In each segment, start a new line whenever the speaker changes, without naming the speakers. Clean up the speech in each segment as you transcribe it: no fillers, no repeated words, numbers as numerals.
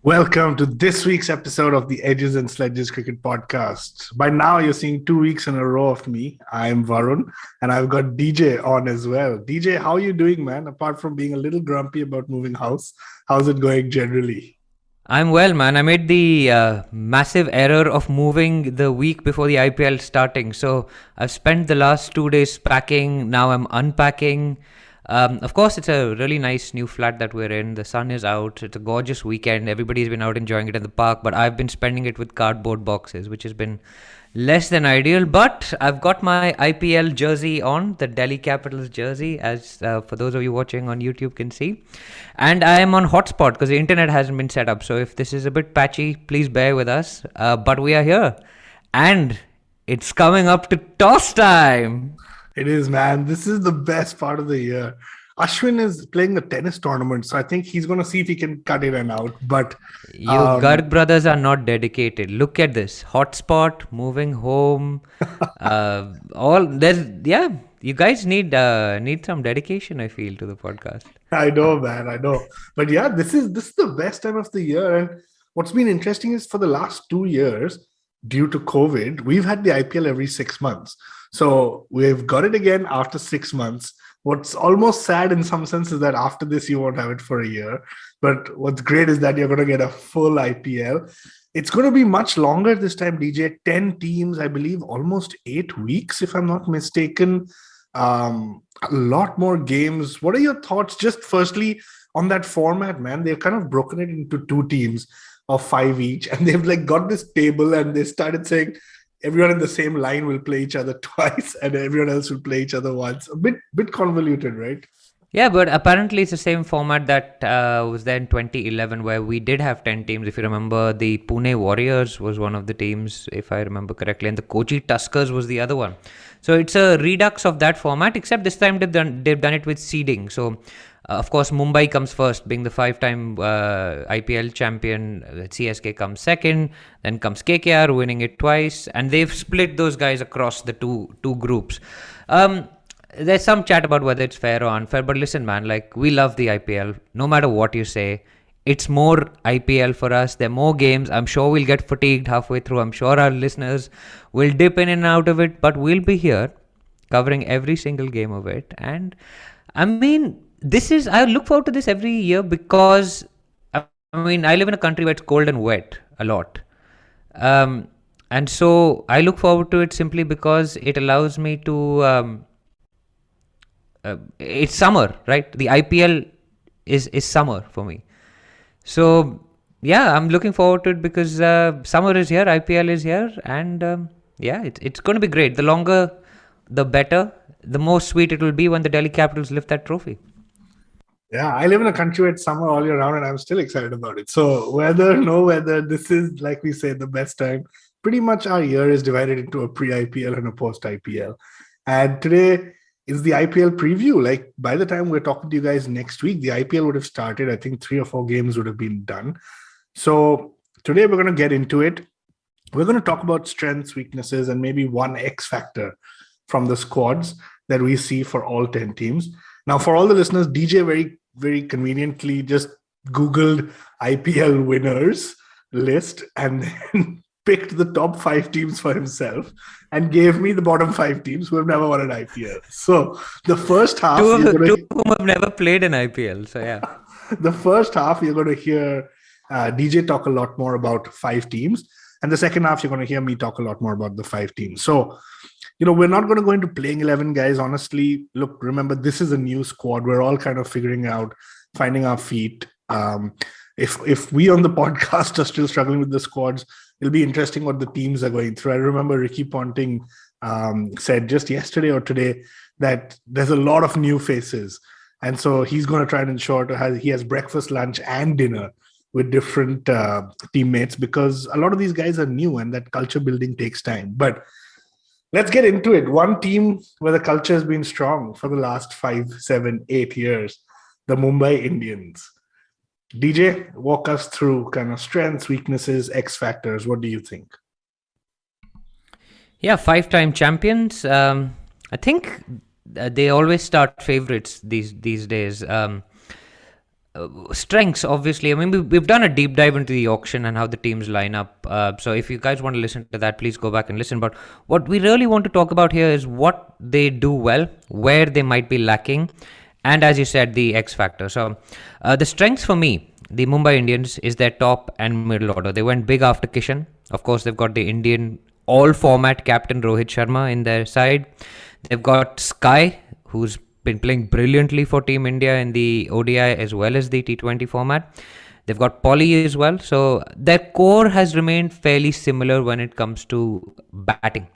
Welcome to this week's episode of the Edges and Sledges Cricket Podcast. By now, you're seeing 2 weeks in a row of me. I'm Varun, and I've got DJ on as well. DJ, how are you doing, man? Apart from being a little grumpy about moving house, how's it going generally?
I'm well, man. I made the massive error of moving the week before the IPL starting. So I've spent the last 2 days packing. Now I'm unpacking. Of course, it's a really nice new flat that we're in. The sun is out. It's a gorgeous weekend. Everybody's been out enjoying it in the park, but I've been spending it with cardboard boxes, which has been less than ideal. But I've got my IPL jersey on, the Delhi Capitals jersey, as for those of you watching on YouTube can see. And I am on hotspot because the internet hasn't been set up. So if this is a bit patchy, please bear with us. But we are here. And it's coming up to toss time.
It is, man. This is the best part of the year. Ashwin is playing the tennis tournament, so I think he's going to see if he can cut in and out. But
you Garg brothers are not dedicated. Look at this hotspot, moving home. You guys need some dedication. I feel to the podcast.
I know, man. I know. But yeah, this is the best time of the year. And what's been interesting is for the last 2 years, due to COVID, we've had the IPL every 6 months. So we've got it again after 6 months. What's almost sad in some sense is that after this, you won't have it for a year. But what's great is that you're going to get a full IPL. It's going to be much longer this time, DJ. 10 teams, I believe, almost 8 weeks, if I'm not mistaken. A lot more games. What are your thoughts just firstly on that format, man? They've kind of broken it into 2 teams of 5 each. And they've got this table and they started saying, everyone in the same line will play each other twice and everyone else will play each other once. A bit convoluted, right?
Yeah, but apparently it's the same format that was there in 2011 where we did have 10 teams. If you remember, the Pune Warriors was one of the teams, if I remember correctly, and the Kochi Tuskers was the other one. So it's a redux of that format, except this time they've done it with seeding. So of course, Mumbai comes first, being the 5-time IPL champion. CSK comes second, then comes KKR, winning it twice, and they've split those guys across the two groups. There's some chat about whether it's fair or unfair, but listen, man, we love the IPL. No matter what you say, it's more IPL for us. There are more games. I'm sure we'll get fatigued halfway through. I'm sure our listeners will dip in and out of it, but we'll be here covering every single game of it. And I mean, I look forward to this every year because, I live in a country where it's cold and wet a lot. And so I look forward to it simply because it allows me to, it's summer, right? The IPL is summer for me. So yeah, I'm looking forward to it because summer is here, IPL is here, and it's going to be great. The longer, the better. The more sweet it will be when the Delhi Capitals lift that trophy.
Yeah, I live in a country where it's summer all year round and I'm still excited about it. So whether, no weather, this is, like we say, the best time. Pretty much our year is divided into a pre-IPL and a post-IPL. And today is the IPL preview. By the time we're talking to you guys next week, the IPL would have started. I think 3 or 4 games would have been done. So today we're going to get into it. We're going to talk about strengths, weaknesses, and maybe one X factor from the squads that we see for all 10 teams. Now, for all the listeners, DJ very, very conveniently just Googled IPL winners list and then picked the top 5 teams for himself and gave me the bottom 5 teams who have never won an IPL. So the first half...
Two of whom have never played an IPL, so yeah.
The first half, you're going to hear DJ talk a lot more about 5 teams. And the second half, you're going to hear me talk a lot more about the 5 teams. So, we're not going to go into playing 11 guys. Honestly, look, remember, this is a new squad. We're all kind of figuring out, finding our feet. If we on the podcast are still struggling with the squads, it'll be interesting what the teams are going through. I remember Ricky Ponting said just yesterday or today that there's a lot of new faces. And so he's going to try and ensure he has breakfast, lunch, and dinner with different teammates because a lot of these guys are new and that culture building takes time. But let's get into it. One team where the culture has been strong for the last 5, 7, 8 years, the Mumbai Indians. DJ, walk us through kind of strengths, weaknesses, X factors. What do you think?
Yeah, 5-time champions. I think they always start favorites these days. Strengths, obviously. I mean, we've done a deep dive into the auction and how the teams line up. So if you guys want to listen to that, please go back and listen. But what we really want to talk about here is what they do well, where they might be lacking, and as you said, the X factor. So the strengths for me, the Mumbai Indians, is their top and middle order. They went big after Kishan. Of course, they've got the Indian all-format captain Rohit Sharma in their side. They've got Sky, who's been playing brilliantly for Team India in the ODI as well as the T20 format. They've got Polly as well. So their core has remained fairly similar when it comes to batting.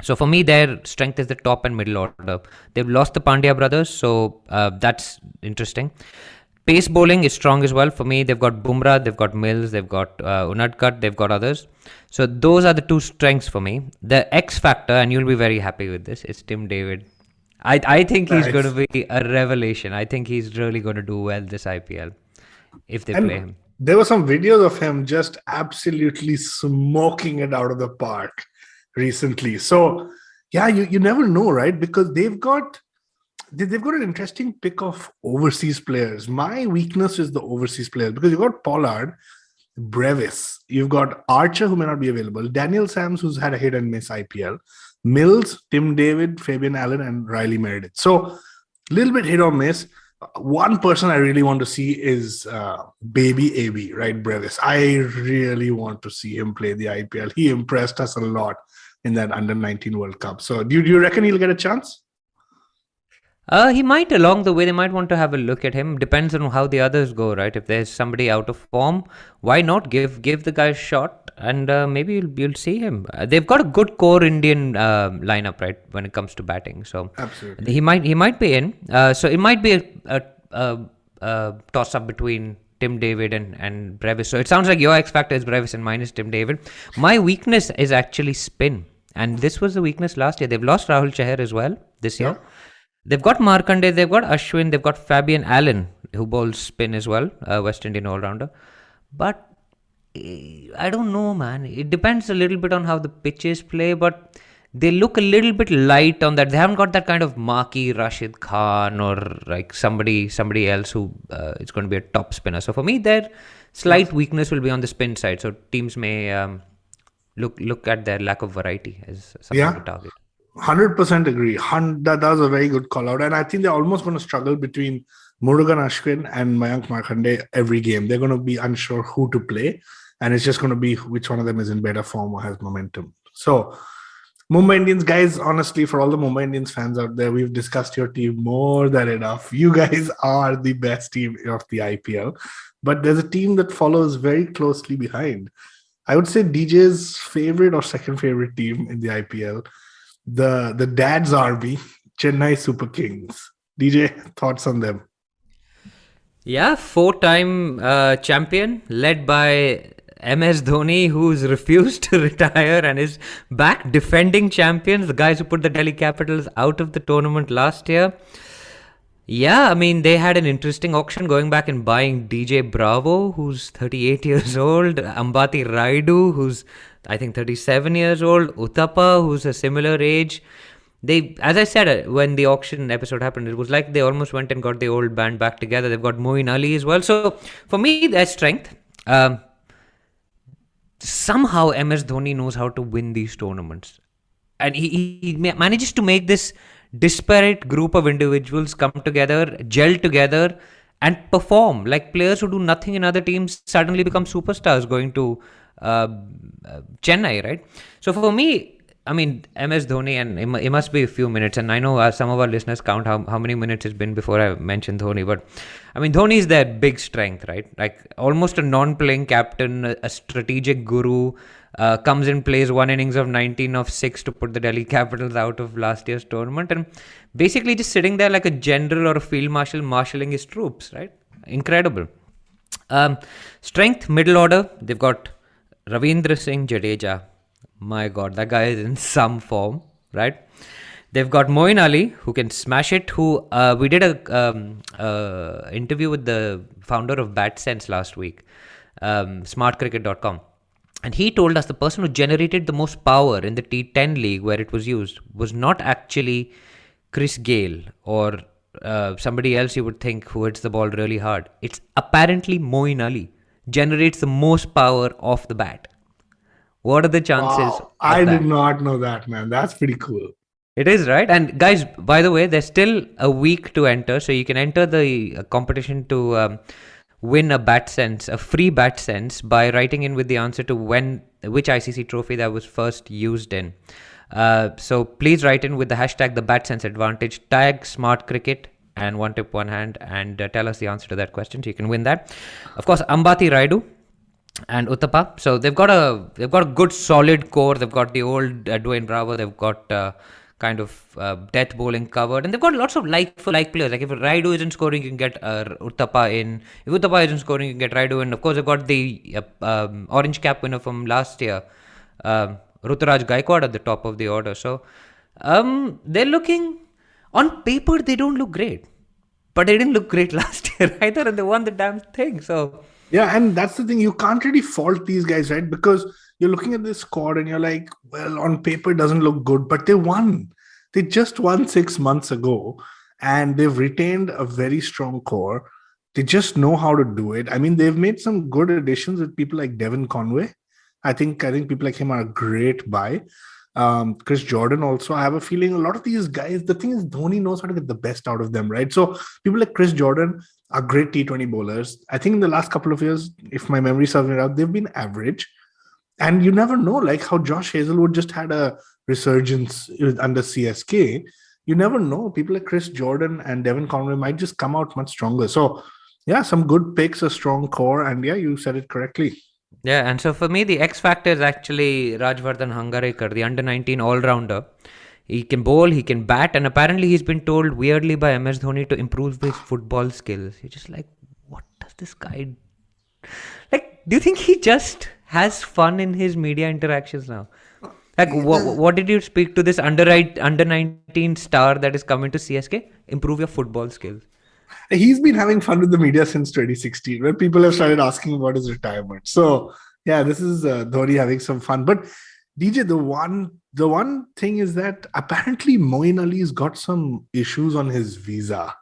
So for me, their strength is the top and middle order. They've lost the Pandya brothers, so that's interesting. Pace bowling is strong as well. For me, they've got Bumrah, they've got Mills, they've got Unadkat, they've got others. So those are the two strengths for me. The X factor, and you'll be very happy with this, is Tim David. I think he's going to be a revelation. I think he's really going to do well this IPL if they play him.
There were some videos of him just absolutely smoking it out of the park recently. So, yeah, you never know, right? Because they've got an interesting pick of overseas players. My weakness is the overseas players because you've got Pollard, Brevis, you've got Archer, who may not be available, Daniel Sams, who's had a hit and miss IPL, Mills, Tim David, Fabian Allen, and Riley Meredith. So a little bit hit or miss. One person I really want to see is Baby AB, right? Brevis. I really want to see him play the IPL. He impressed us a lot in that Under-19 World Cup. So do you reckon he'll get a chance?
He might along the way. They might want to have a look at him. Depends on how the others go, right? If there's somebody out of form, why not give the guy a shot and maybe you'll see him. They've got a good core Indian lineup, right, when it comes to batting. So
absolutely,
he might be in. So it might be a toss up between Tim David and Brevis. So it sounds like your X factor is Brevis and mine is Tim David. My weakness is actually spin, and this was the weakness last year. They've lost Rahul Chahar as well this year. They've got Markande, they've got Ashwin, they've got Fabian Allen, who bowls spin as well, West Indian all-rounder. But I don't know, man. It depends a little bit on how the pitches play, but they look a little bit light on that. They haven't got that kind of marquee Rashid Khan or like somebody else who is going to be a top spinner. So for me, their slight weakness will be on the spin side. So teams may look at their lack of variety as something to target.
100% agree. That was a very good call out. And I think they're almost going to struggle between Murugan Ashwin and Mayank Markande every game. They're going to be unsure who to play. And it's just going to be which one of them is in better form or has momentum. So, Mumbai Indians, guys, honestly, for all the Mumbai Indians fans out there, we've discussed your team more than enough. You guys are the best team of the IPL. But there's a team that follows very closely behind. I would say DJ's favorite or second favorite team in the IPL. The dad's army, Chennai Super Kings. DJ, thoughts on them?
Yeah, 4-time champion led by MS Dhoni, who's refused to retire and is back defending champions, the guys who put the Delhi Capitals out of the tournament last year. Yeah, I mean, they had an interesting auction going back and buying DJ Bravo, who's 38 years old, Ambati Raidu, who's I think 37 years old, Uthappa, who's a similar age. They, as I said, when the auction episode happened, it was like they almost went and got the old band back together. They've got Moeen Ali as well. So for me, their strength. Somehow MS Dhoni knows how to win these tournaments. And he manages to make this disparate group of individuals come together, gel together, and perform. Like players who do nothing in other teams suddenly become superstars going to Chennai, right? So for me, I mean, MS Dhoni, and it must be a few minutes, and I know some of our listeners count how many minutes it's been before I mentioned Dhoni, but I mean, Dhoni is their big strength, right? Like almost a non-playing captain, a strategic guru, comes in, plays one innings of 19 of 6 to put the Delhi Capitals out of last year's tournament, and basically just sitting there like a general or a field marshal marshalling his troops, right? Incredible. Strength, middle order, they've got Ravindra Singh Jadeja. My God, that guy is in some form, right? They've got Moeen Ali, who can smash it, who we did a interview with the founder of BatSense last week, smartcricket.com. And he told us the person who generated the most power in the T10 league where it was used was not actually Chris Gale or somebody else you would think who hits the ball really hard. It's apparently Moeen Ali generates the most power off the bat. What are the chances
Wow,
of
I did
that?
not know that, man. That's pretty cool.
It is, right? And guys, by the way, there's still a week to enter. So you can enter the competition to win a bat sense, a free bat sense, by writing in with the answer to which ICC trophy that was first used in. So please write in with the hashtag the bat sense advantage, tag smart cricket and one tip, one hand, and tell us the answer to that question. So you can win that. Of course, Ambati Raidu and Uttapa. So they've got a good solid core. They've got the old Dwayne Bravo. They've got kind of death bowling covered, and they've got lots of like for like players. Like if Raidu isn't scoring, you can get Uttapa in. If Uttapa isn't scoring, you can get Raidu in. Of course, they've got the orange cap winner from last year, Ruturaj Gaikwad at the top of the order. So they're looking, on paper they don't look great, but they didn't look great last year either, and they won the damn thing. So
yeah, and that's the thing. You can't really fault these guys, right? Because you're looking at this squad and you're like, well, on paper it doesn't look good, but they won. They just won 6 months ago, and they've retained a very strong core. They just know how to do it. I mean, they've made some good additions with people like Devon Conway. I think people like him are a great buy. Chris Jordan also. I have a feeling a lot of these guys, the thing is Dhoni knows how to get the best out of them, right? So people like Chris Jordan are great T20 bowlers. I think in the last couple of years, if my memory serves me right, they've been average. And you never know, like how Josh Hazelwood just had a resurgence under CSK. You never know. People like Chris Jordan and Devon Conway might just come out much stronger. So yeah, some good picks, a strong core. And yeah, you said it correctly.
yeah, and so for me, the X factor is actually Rajvardhan Hangarekar, the under-19 all-rounder. He can bowl, he can bat, and apparently he's been told weirdly by MS Dhoni to improve his football skills. You're just like, what does this guy... Like, do you think he just has fun in his media interactions now? Like, what did you speak to this under-19 star that is coming to CSK? Improve your football skills.
He's been having fun with the media since 2016, when people have started asking about his retirement. So yeah, this is Dhoni having some fun. But DJ, the one thing is that apparently Moeen Ali's got some issues on his visa,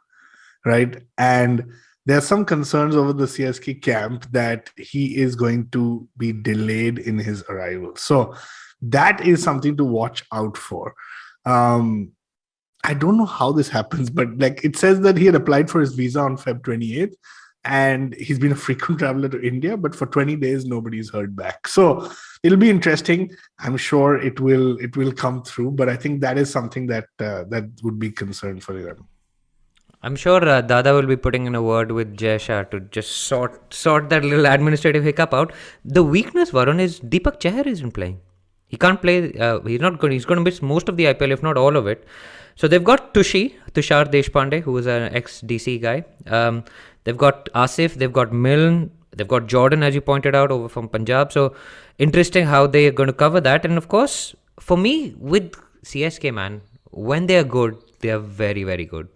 right? And there's some concerns over the CSK camp that he is going to be delayed in his arrival. So that is something to watch out for. I don't know how this happens, but like it says that he had applied for his visa on Feb 28th, and he's been a frequent traveler to India, but for 20 days nobody's heard back. So it'll be interesting. I'm sure it will come through, but I think that is something that that would be concerned for them.
I'm sure Dada will be putting in a word with Jay Shah to just sort that little administrative hiccup out. The weakness, Varun, is Deepak Chahar isn't playing. He can't play. He's not good. He's going to miss most of the IPL, if not all of it. So they've got Tushar Deshpande, who is an ex-DC guy. They've got Asif. They've got Milne. They've got Jordan, as you pointed out, over from Punjab. So interesting how they are going to cover that. And of course, for me, with CSK, man, when they are good, they are very, very good.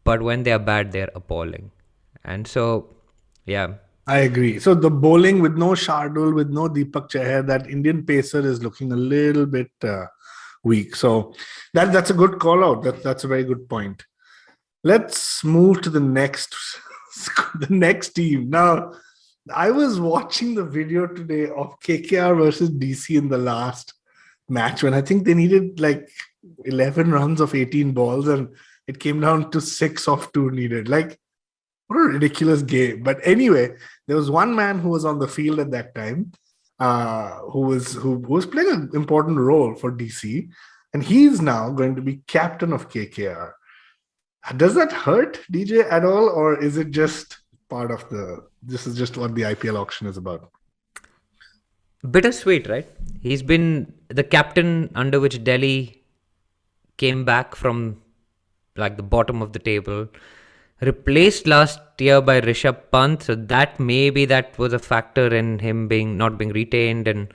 But when they are bad, they're appalling. And so, yeah.
I agree. So the bowling with no Shardul, with no Deepak Chahar, that Indian pacer is looking a little bit weak. So that's a good call out. That's a very good point. Let's move to the next team. Now, I was watching the video today of KKR versus DC in the last match when I think they needed like 11 runs of 18 balls, and it came down to 6 of 2 needed. Like, what a ridiculous game. But anyway, there was one man who was on the field at that time who was playing an important role for DC, and he's now going to be captain of KKR. Does that hurt DJ at all, or is it just part of this is just what the IPL auction is about?
Bittersweet, right? He's been the captain under which Delhi came back from like the bottom of the table, replaced last year by Rishabh Pant. So that was a factor in him not being retained and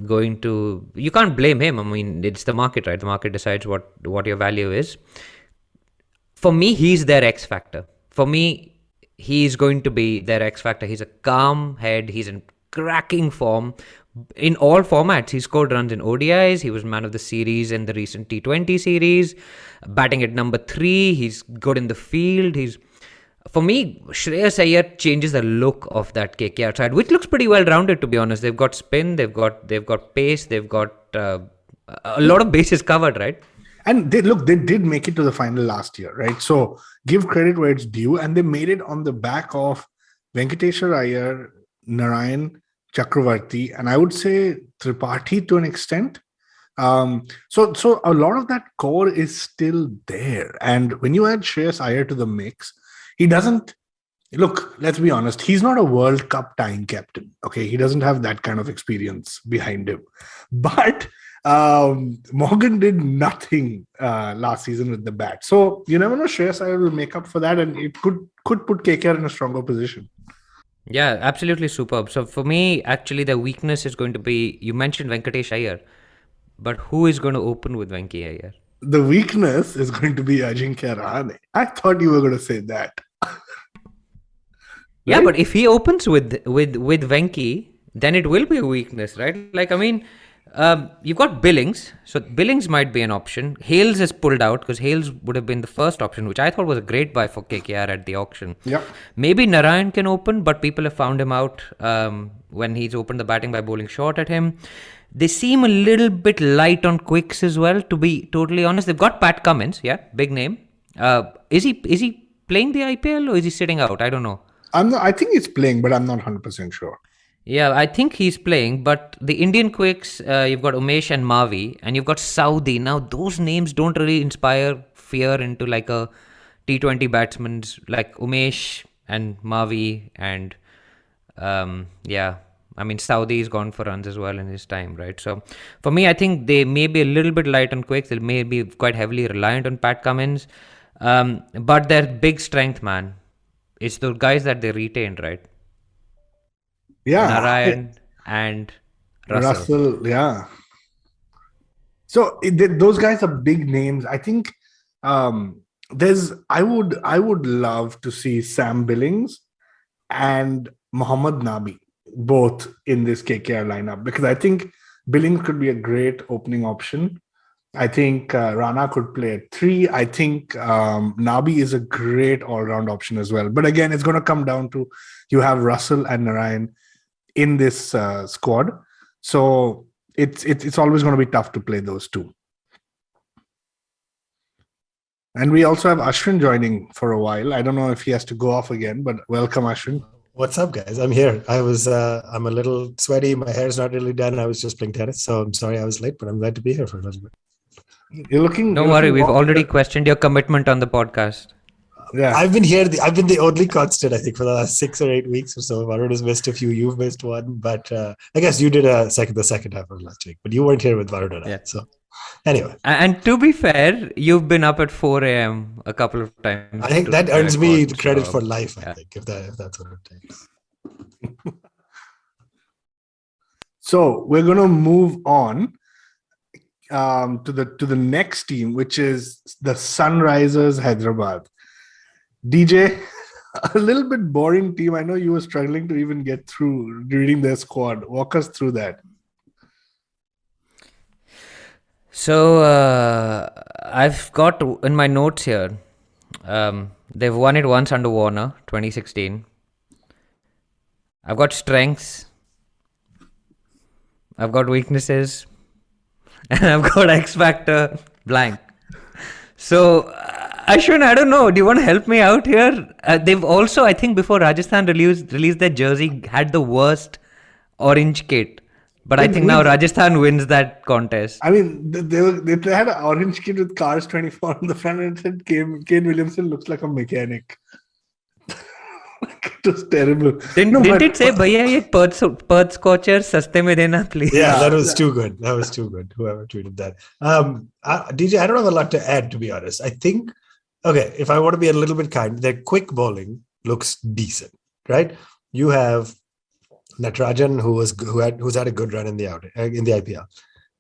going to... You can't blame him. I mean, it's the market, right? The market decides what your value is. For me, he's their X factor. For me, he's going to be their X factor. He's a calm head. He's in cracking form. in all formats. He scored runs in ODIs. He was man of the series in the recent T20 series. Batting at number 3. He's good in the field. For me, Shreyas Iyer changes the look of that KKR side, which looks pretty well rounded, to be honest. They've got spin, they've got pace, they've got a lot of bases covered, right?
And they did make it to the final last year, right? So give credit where it's due, and they made it on the back of Venkateshwar Iyer, Narayan, Chakravarti, and I would say Tripathi to an extent. So a lot of that core is still there. And when you add Shreyas Iyer to the mix, he doesn't look, let's be honest, he's not a World Cup tying captain. Okay, he doesn't have that kind of experience behind him. But Morgan did nothing last season with the bat. So you never know, Shreyas Iyer will make up for that, and it could put KKR in a stronger position.
Yeah, absolutely superb. So for me, actually, the weakness is going to be, you mentioned Venkatesh Iyer, but who is going to open with Venki Iyer?
The weakness is going to be Ajinkya Rahane. I thought you were going to say that.
Yeah, but if he opens with Venki, then it will be a weakness, right? Like, I mean, you've got Billings, so Billings might be an option. Hales is pulled out because Hales would have been the first option, which I thought was a great buy for KKR at the auction.
Yeah.
Maybe Narayan can open, but people have found him out when he's opened the batting by bowling short at him. They seem a little bit light on quicks as well, to be totally honest. They've got Pat Cummins, yeah, big name. Is he playing the IPL or is he sitting out? I don't know.
I think he's playing, but I'm not 100% sure.
Yeah, I think he's playing, but the Indian quicks, you've got Umesh and Mavi, and you've got Saudi. Now, those names don't really inspire fear into like a T20 batsman's like Umesh and Mavi, and I mean, Saudi's gone for runs as well in his time, right? So, for me, I think they may be a little bit light on quicks. They may be quite heavily reliant on Pat Cummins, but their big strength, man, it's the guys that they retained, right?
Yeah.
Narayan and Russell.
Yeah. So those guys are big names. I think I would love to see Sam Billings and Mohammad Nabi both in this KKR lineup, because I think Billings could be a great opening option. I think Rana could play at 3. I think Nabi is a great all-round option as well. But again, it's going to come down to you have Russell and Narayan in this squad. So it's always going to be tough to play those two. And we also have Ashwin joining for a while. I don't know if he has to go off again, but welcome, Ashwin.
What's up, guys? I'm here. I'm a little sweaty. My hair's not really done. I was just playing tennis, so I'm sorry I was late, but I'm glad to be here for a little bit.
Don't worry, we've already questioned your commitment on the podcast.
Yeah,
I've been here. I've been the only constant, I think, for the last 6 or 8 weeks or so. Varun has missed a few. You've missed one, but I guess you did the second half of last week. But you weren't here with Varun and I. So anyway,
and to be fair, you've been up at 4 a.m. a couple of times.
I think that earns me credit for life. I think if that's what it takes.
So we're going to move on to the next team, which is the Sunrisers Hyderabad. DJ, a little bit boring team. I know you were struggling to even get through reading their squad. Walk us through that.
So I've got in my notes here, they've won it once under Warner, 2016. I've got strengths. I've got weaknesses. And I've got X Factor blank. So, Ashwin, I don't know. Do you want to help me out here? They've also, I think, before Rajasthan released their jersey, had the worst orange kit. But I think now Rajasthan wins that contest.
I mean, they had an orange kit with Cars 24 on the front, and it said Kane Williamson looks like a mechanic. It was terrible.
Didn't it say, "Bhaiya, ye Perth Scorcher saste mein dena, please"?
Yeah, that was too good. That was too good. Whoever tweeted that. DJ, I don't have a lot to add, to be honest. I think, okay, if I want to be a little bit kind, their quick bowling looks decent, right? You have Natarajan, who's had a good run in the IPL.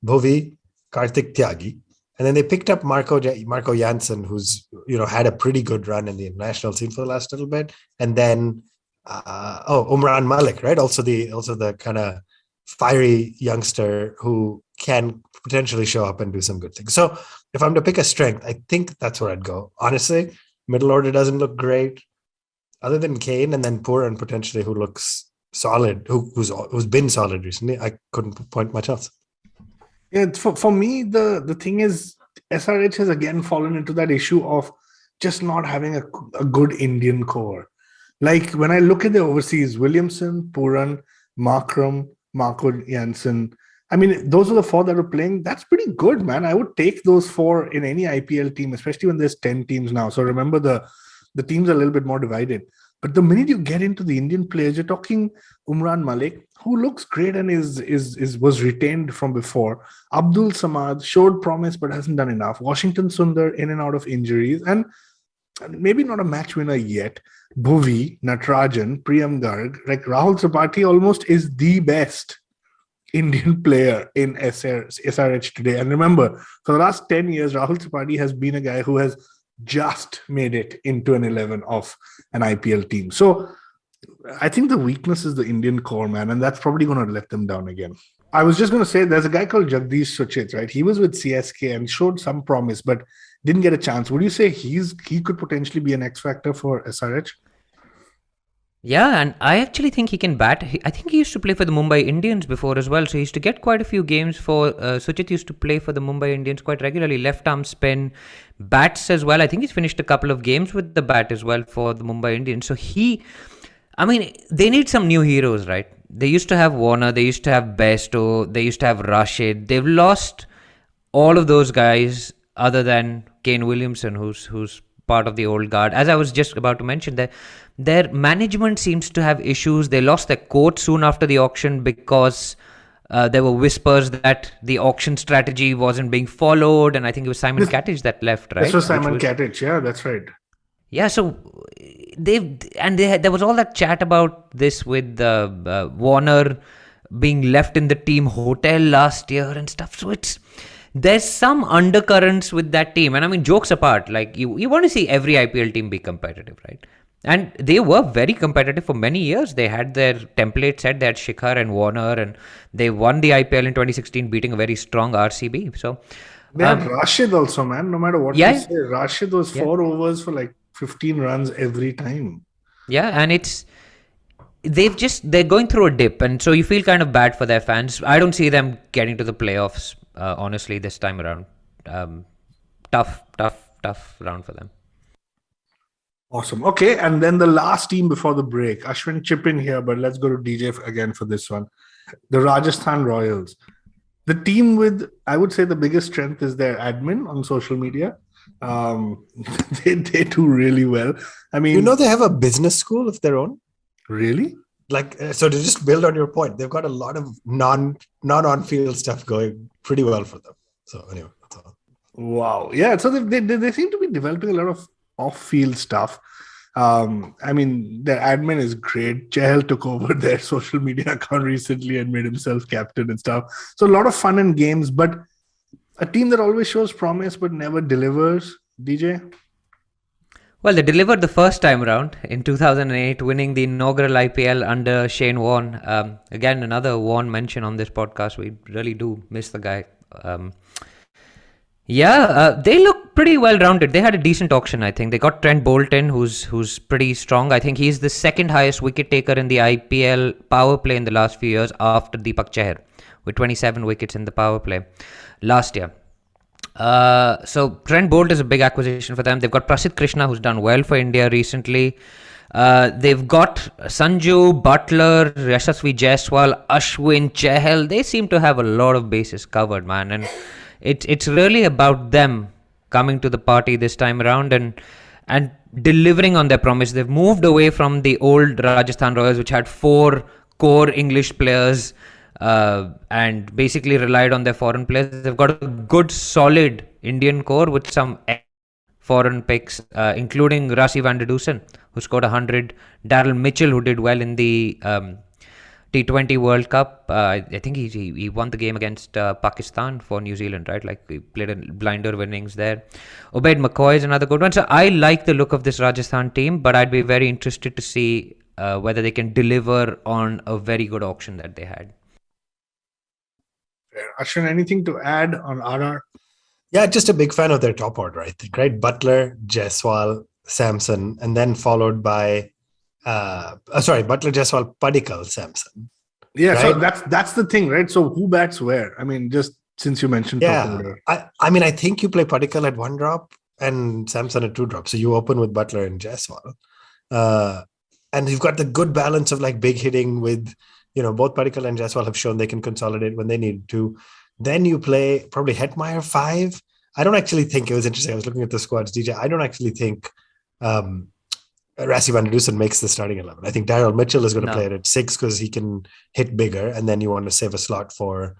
Bhuvi, Karthik Tyagi. And then they picked up Marco Janssen, who's had a pretty good run in the international scene for the last little bit, and then Umran Malik, right? Also the kind of fiery youngster who can potentially show up and do some good things. So if I'm to pick a strength, I think that's where I'd go. Honestly, middle order doesn't look great, other than Kane and then Puran potentially, who looks solid, who's been solid recently. I couldn't point much else.
Yeah, for me, the thing is, SRH has again fallen into that issue of just not having a good Indian core. Like when I look at the overseas, Williamson, Puran, Markram, Marco Janssen, I mean, those are the four that are playing. That's pretty good, man. I would take those four in any IPL team, especially when there's 10 teams now. So remember, the teams are a little bit more divided. But the minute you get into the Indian players, you're talking Umran Malik, who looks great and was retained from before. Abdul Samad showed promise but hasn't done enough. Washington Sundar in and out of injuries, and maybe not a match winner yet. Bhuvi, Natarajan, Priyam Garg, like Rahul Tripathi almost is the best Indian player in SRH today. And remember, for the last 10 years, Rahul Tripathi has been a guy who has just made it into an 11 of an IPL team. So I think the weakness is the Indian core, man, and that's probably going to let them down again. I was just going to say, there's a guy called Jagdish Suchit, right? He was with CSK and showed some promise, but didn't get a chance. Would you say he could potentially be an X factor for SRH?
Yeah, and I actually think he can bat. I think he used to play for the Mumbai Indians before as well, so he used to get quite a few games for... Suchit used to play for the Mumbai Indians quite regularly. Left arm spin, bats as well. I think he's finished a couple of games with the bat as well for the Mumbai Indians. So they need some new heroes, right? They used to have Warner, they used to have Bairstow, they used to have Rashid. They've lost all of those guys other than Kane Williamson, who's part of the old guard. As I was just about to mention, their management seems to have issues. They lost their coach soon after the auction because there were whispers that the auction strategy wasn't being followed, and I think it was Simon Katich that left, right?
This was Simon Katich, yeah, that's right.
Yeah, so there was all that chat about this with Warner being left in the team hotel last year and stuff. So there's some undercurrents with that team. And I mean, jokes apart, like you want to see every IPL team be competitive, right? And they were very competitive for many years. They had their template set. They had Shikhar and Warner, and they won the IPL in 2016, beating a very strong RCB. So
they had Rashid also, man. No matter what you say, Rashid was 4 overs for like 15 runs every time.
Yeah, and they're going through a dip, and so you feel kind of bad for their fans. I don't see them getting to the playoffs, honestly, this time around. Tough round for them.
Awesome. Okay, and then the last team before the break. Ashwin, chip in here, but let's go to DJ again for this one. The Rajasthan Royals. The team with, I would say, the biggest strength is their admin on social media. They do really well. I mean,
they have a business school of their own.
Really?
Like, so to just build on your point, they've got a lot of non-on-field stuff going pretty well for them. So anyway, that's all.
Wow. Yeah. So they seem to be developing a lot of off-field stuff. I mean, their admin is great. Chahal took over their social media account recently and made himself captain and stuff. So a lot of fun and games, but a team that always shows promise but never delivers, DJ?
Well, they delivered the first time around in 2008, winning the inaugural IPL under Shane Warne. Again, another Warne mention on this podcast. We really do miss the guy. They look pretty well-rounded. They had a decent auction, I think. They got Trent Bolton, who's pretty strong. I think he's the second highest wicket taker in the IPL power play in the last few years after Deepak Chahar, with 27 wickets in the power play last year. So Trent Bolt is a big acquisition for them. They've got Prasidh Krishna, who's done well for India recently. They've got Sanju, Butler, Yashasvi Jaiswal, Ashwin, Chahal. They seem to have a lot of bases covered, man. And it's really about them coming to the party this time around and delivering on their promise. They've moved away from the old Rajasthan Royals, which had 4 core English players, and basically relied on their foreign players. They've got a good, solid Indian core with some foreign picks, including Rassi van der Dusen, who scored 100, Daryl Mitchell, who did well in the T20 World Cup. I think he won the game against Pakistan for New Zealand, right? Like, he played a blinder innings there. Ubaid McCoy is another good one. So I like the look of this Rajasthan team, but I'd be very interested to see whether they can deliver on a very good auction that they had.
Ashwin, anything to add on RR?
Yeah, just a big fan of their top order, I think, right? Butler, Jaiswal, Samson, and then followed by, Butler, Jaiswal, Padikkal, Samson.
Yeah, so
right?
that's the thing, right? So who bats where? I mean, just since you mentioned top
Yeah,
order.
I think you play Padikkal at 1 drop and Samson at 2 drops. So you open with Butler and Jaiswal. And you've got the good balance of like big hitting with, both Padikkal and Jaiswal have shown they can consolidate when they need to. Then you play probably Hetmeyer 5. I don't actually think, it was interesting. I was looking at the squads, DJ. I don't actually think Rassi van der Dusen makes the starting 11. I think Daryl Mitchell is going to play it at 6 because he can hit bigger. And then you want to save a slot for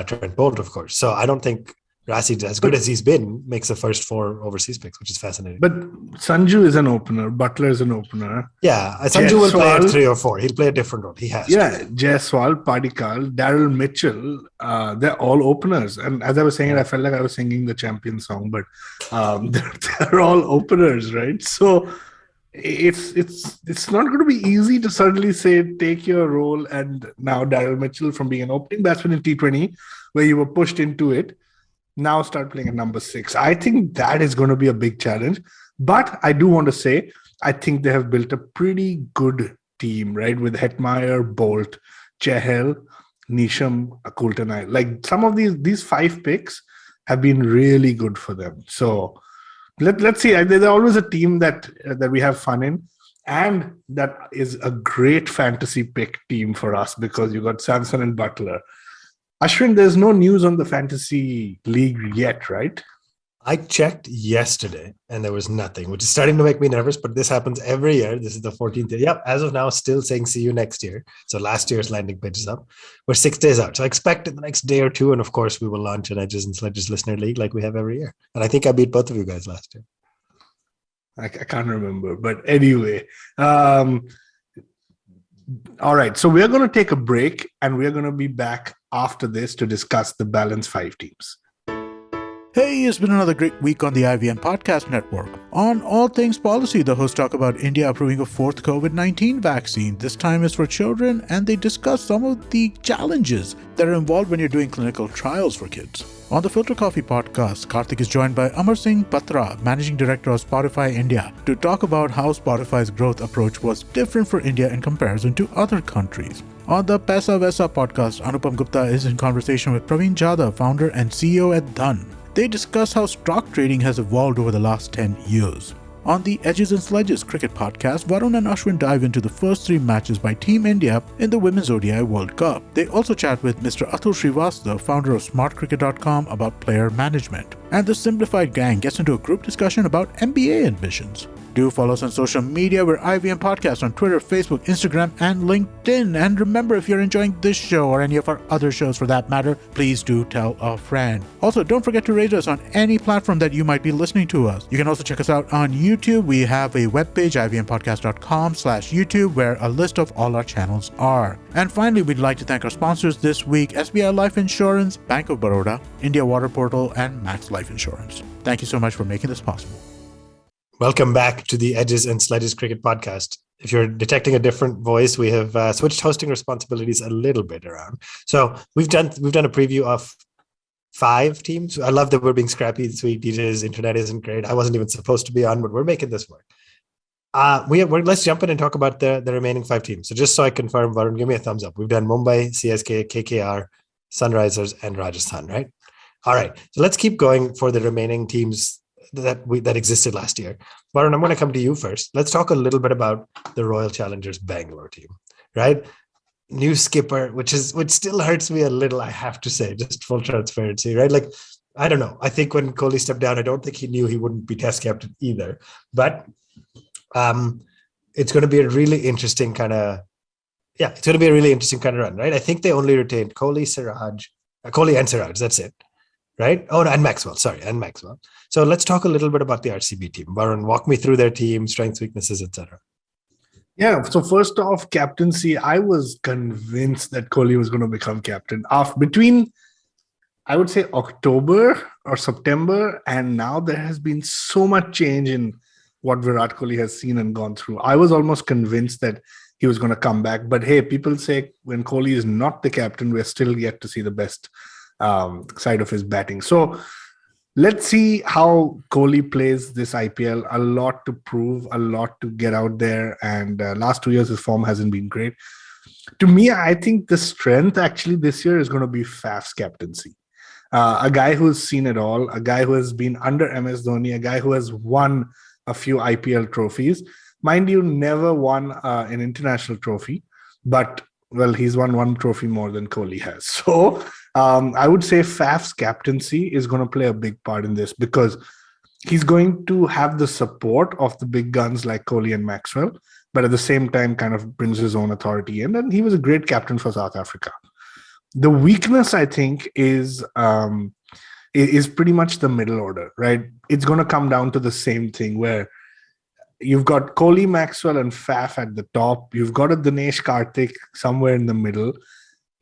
Trent Bolt, of course. So I don't think Rassi, as good as he's been, makes the first 4 overseas picks, which is fascinating.
But Sanju is an opener. Butler is an opener.
Yeah, Sanju will play at 3 or 4. He'll play a different role. He has to.
Jaiswal, Padikkal, Daryl Mitchell, they're all openers. And as I was saying it, I felt like I was singing the champion song, but they're all openers, right? So it's not going to be easy to suddenly say, take your role, and now Daryl Mitchell from being an opening batsman in T20, where you were pushed into it, now start playing at number 6. I think that is going to be a big challenge. But I do want to say, I think they have built a pretty good team, right? With Hetmeyer, Bolt, Chahal, Nisham, Akultanai. Like some of these 5 picks have been really good for them. So let's see. There's always a team that we have fun in. And that is a great fantasy pick team for us because you got Samson and Butler. Ashwin, there's no news on the fantasy league yet, right?
I checked yesterday and there was nothing, which is starting to make me nervous, but this happens every year. This is the 14th year. Yep, as of now, still saying see you next year. So last year's landing page is up. We're 6 days out. So I expect in the next day or 2. And of course, we will launch an Edges and Sledges Listener League like we have every year. And I think I beat both of you guys last year.
I can't remember. But anyway, all right. So we're going to take a break and we're going to be back after this to discuss the balance 5 teams.
Hey, it's been another great week on the IVM Podcast Network. On All Things Policy, the hosts talk about India approving a 4th COVID-19 vaccine. This time is for children, and they discuss some of the challenges that are involved when you're doing clinical trials for kids. On the Filter Coffee Podcast, Karthik is joined by Amar Singh Patra, Managing Director of Spotify India, to talk about how Spotify's growth approach was different for India in comparison to other countries. On the Paisa Vaisa Podcast, Anupam Gupta is in conversation with Praveen Jadhav, founder and CEO at Dhan. They discuss how stock trading has evolved over the last 10 years. On the Edges and Sledges Cricket Podcast, Varun and Ashwin dive into the first 3 matches by Team India in the Women's ODI World Cup. They also chat with Mr. Atul Srivastava, founder of SmartCricket.com, about player management. And the Simplified Gang gets into a group discussion about MBA ambitions. Do follow us on social media. We're IVM Podcast on Twitter, Facebook, Instagram, and LinkedIn. And remember, if you're enjoying this show or any of our other shows for that matter, please do tell a friend. Also, don't forget to rate us on any platform that you might be listening to us. You can also check us out on YouTube. We have a webpage, ivmpodcast.com/YouTube, where a list of all our channels are. And finally, we'd like to thank our sponsors this week, SBI Life Insurance, Bank of Baroda, India Water Portal, and Max Life Insurance. Thank you so much for making this possible.
Welcome back to the Edges and Sledges Cricket Podcast. If you're detecting a different voice, we have switched hosting responsibilities a little bit around. So we've done a preview of 5 teams. I love that we're being scrappy this week. DJ's internet isn't great. I wasn't even supposed to be on, but we're making this work. Let's jump in and talk about the remaining 5 teams. So just so I confirm, Varun, give me a thumbs up. We've done Mumbai, CSK, KKR, Sunrisers, and Rajasthan, right? All right. So let's keep going for the remaining teams that existed last year. Varun, I'm going to come to you first. Let's talk a little bit about the Royal Challengers Bangalore team, right? New skipper, which still hurts me a little, I have to say, just full transparency, right? Like, I don't know. I think when Kohli stepped down, I don't think he knew he wouldn't be test captain either. But it's going to be a really interesting kind of run, right? I think they only retained Kohli and Siraj. That's it. Right? Oh, and Maxwell. So let's talk a little bit about the RCB team. Varun, walk me through their team, strengths, weaknesses, etc.
Yeah. So first off, captaincy, I was convinced that Kohli was going to become captain. Between, I would say, October or September, and now there has been so much change in what Virat Kohli has seen and gone through. I was almost convinced that he was going to come back. But hey, people say when Kohli is not the captain, we're still yet to see the best side of his batting. So let's see how Kohli plays this IPL. A lot to prove, a lot to get out there. And last 2 years, his form hasn't been great. To me, I think the strength actually this year is going to be Faf's captaincy. A guy who's seen it all, a guy who has been under MS Dhoni, a guy who has won a few IPL trophies. Mind you, never won an international trophy, but, well, he's won one trophy more than Kohli has. So I would say Faf's captaincy is going to play a big part in this because he's going to have the support of the big guns like Kohli and Maxwell, but at the same time kind of brings his own authority in. And he was a great captain for South Africa. The weakness, I think, is pretty much the middle order, right? It's going to come down to the same thing where you've got Kohli, Maxwell, and Faf at the top. You've got a Dinesh Karthik somewhere in the middle.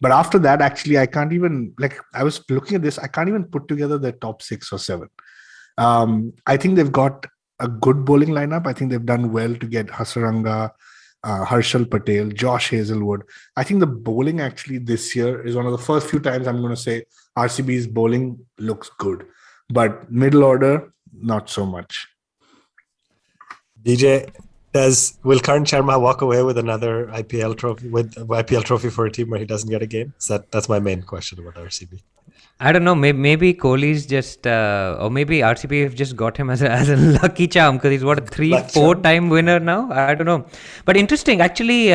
But after that, actually, I can't even, I was looking at this, I can't even put together the top 6 or 7. I think they've got a good bowling lineup. I think they've done well to get Hasaranga, Harshal Patel, Josh Hazelwood. I think the bowling actually this year is one of the first few times I'm going to say RCB's bowling looks good. But middle order, not so much.
DJ, will Karan Sharma walk away with another IPL trophy for a team where he doesn't get a game? That's my main question about RCB.
I don't know. Maybe Kohli's just, or maybe RCB have just got him as a lucky charm because he's what, a 3-4 winner now. I don't know, but interesting. Actually,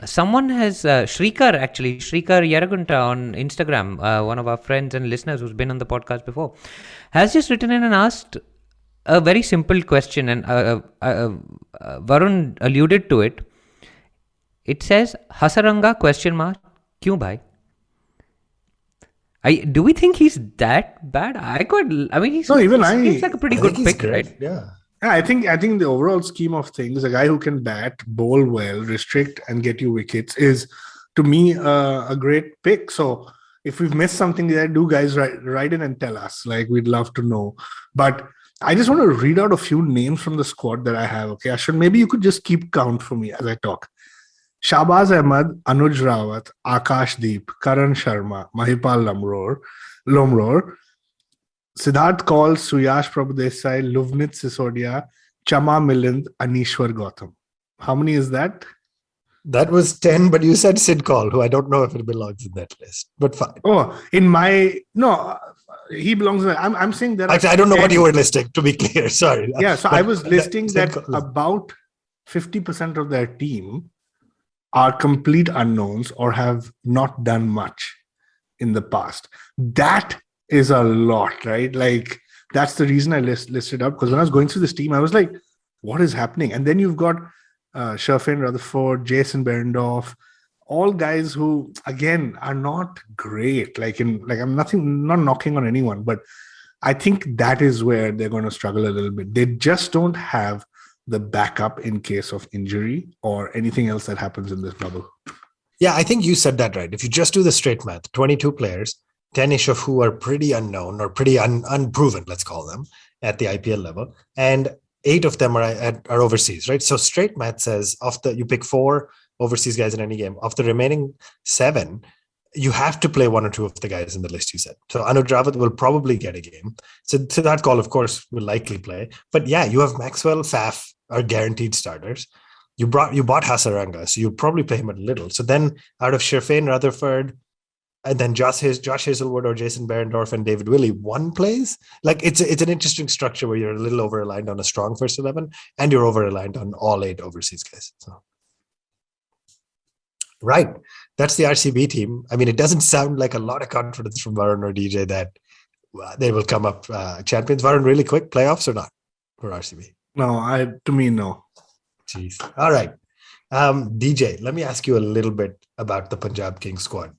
someone has Shrikar Yaragunta on Instagram, one of our friends and listeners who's been on the podcast before, has just written in and asked a very simple question, and Varun alluded to it. It says, Hasaranga ? Kyun bhai? Do we think he's that bad? He seems like a pretty good pick, right?
Yeah.
I think the overall scheme of things, a guy who can bat, bowl well, restrict, and get you wickets is, to me, a great pick. So if we've missed something there, do guys write in and tell us. We'd love to know. But I just want to read out a few names from the squad that I have. Okay, Ashwin, maybe you could just keep count for me as I talk. Shahbaz Ahmed, Anuj Rawat, Akash Deep, Karan Sharma, Mahipal Lomror, Siddharth Kaul, Suyash Prabhudesai, Luvnit Sisodia, Chama Milind, Anishwar Gautam. How many is that?
That was 10, but you said Sid Kaul, who I don't know if it belongs in that list, but fine.
Oh, he belongs in that. I'm saying that.
Actually, I don't know what you were listing, to be clear. Sorry.
Yeah, so I was listing that about 50% of their team are complete unknowns or have not done much in the past. That is a lot, right? That's the reason I listed up, because when I was going through this team, I was like, what is happening? And then you've got Sherfane Rutherford, Jason Behrendorff, all guys who, again, are not great. I'm not knocking on anyone, but I think that is where they're going to struggle a little bit. They just don't have the backup in case of injury or anything else that happens in this bubble.
Yeah, I think you said that right. If you just do the straight math, 22 players, 10-ish of who are pretty unknown or pretty unproven, let's call them, at the IPL level, and 8 of them are overseas, right? So straight math says you pick 4 overseas guys in any game. Of the remaining 7, you have to play 1 or 2 of the guys in the list you said. So Anuj Rawat will probably get a game. So that call, of course, will likely play. But yeah, you have Maxwell, Faf are guaranteed starters. You bought Hasaranga, so you'll probably play him a little. So then out of Sherfane Rutherford, and then Josh Hazelwood or Jason Behrendorff and David Willey, 1 plays. It's an interesting structure where you're a little over-reliant on a strong first 11 and you're over-reliant on all 8 overseas guys. So, right. That's the RCB team. It doesn't sound like a lot of confidence from Varun or DJ that they will come up champions. Varun, really quick, playoffs or not for RCB?
No, to me, no.
Jeez. All right. DJ, let me ask you a little bit about the Punjab Kings squad.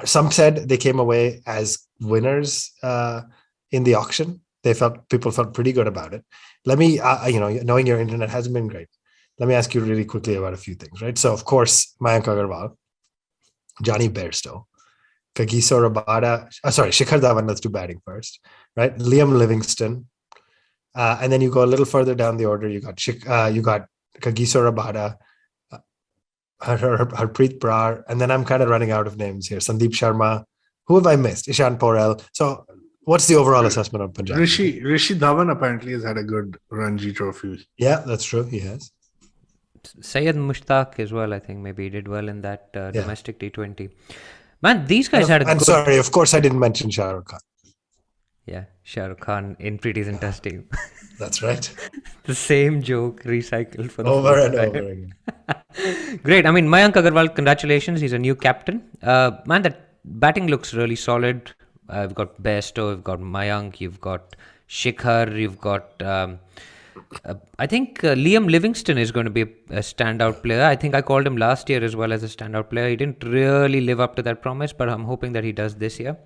Some said they came away as winners in the auction. People felt pretty good about it. Let me, knowing your internet hasn't been great, let me ask you really quickly about a few things, right? So, of course, Mayank Agarwal, Johnny Bairstow, Kagiso Rabada, Shikhar Dhawan, let's do batting first, right? Liam Livingston. And then you go a little further down the order. You got Kagiso Rabada, Harpreet Brar, and then I'm kind of running out of names here. Sandeep Sharma, Who have I missed? Ishan Porel. So what's the overall assessment of Punjab?
Rishi Dhawan apparently has had a good Ranji trophy.
Yeah, that's true. He has.
Syed Mushtaq as well, I think maybe he did well in that domestic T20. Man, these guys had a
I'm
good...
sorry, of course I didn't mention Shah Rukh Khan.
Yeah, Shah Rukh Khan in Preeti's and Test team.
That's right.
The same joke recycled for the
over and
time.
over again.
Great. I mean, Mayank Agarwal, congratulations. He's a new captain. Man, that batting looks really solid. We've got Bairstow, we've got Mayank, you've got Shikhar, you've got... I think Liam Livingston is going to be a standout player. I think I called him last year as well as a standout player. He didn't really live up to that promise, but I'm hoping that he does this year.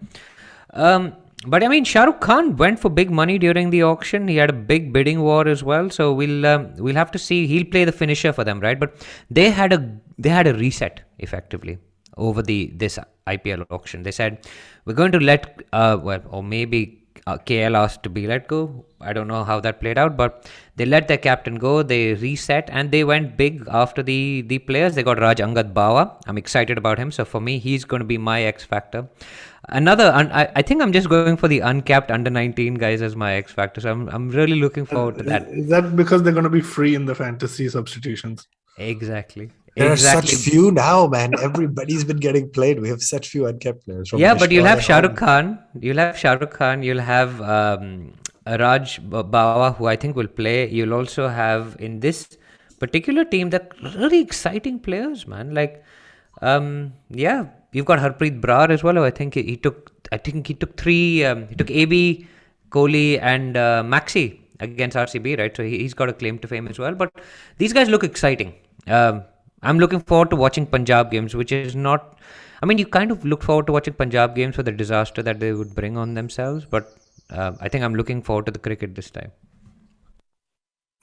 But I mean, Shah Rukh Khan went for big money during the auction. He had a big bidding war as well. So we'll have to see. He'll play the finisher for them, right? But they had a reset effectively over this IPL auction. They said we're going to let or maybe KL asked to be let go. I don't know how that played out, but they let their captain go. They reset and they went big after the players. They got Raj Angad Bawa. I'm excited about him. So for me, he's going to be my X factor. I think I'm just going for the uncapped under 19 guys as my X factor. So I'm really looking forward to that.
Is that because they're going to be free in the fantasy substitutions?
Exactly.
There are such few now, man. Everybody's been getting played. We have such few unkept players.
Yeah, but you'll have Shah Rukh Khan. You'll have Raj Bawa, who I think will play. You'll also have in this particular team that really exciting players, man. Like, you've got Harpreet Brar as well. Who I think he took three. He took AB, Kohli, and Maxi against RCB, right? So he's got a claim to fame as well. But these guys look exciting. I'm looking forward to watching Punjab games, which is not... I mean, you kind of look forward to watching Punjab games for the disaster that they would bring on themselves, but I think I'm looking forward to the cricket this time.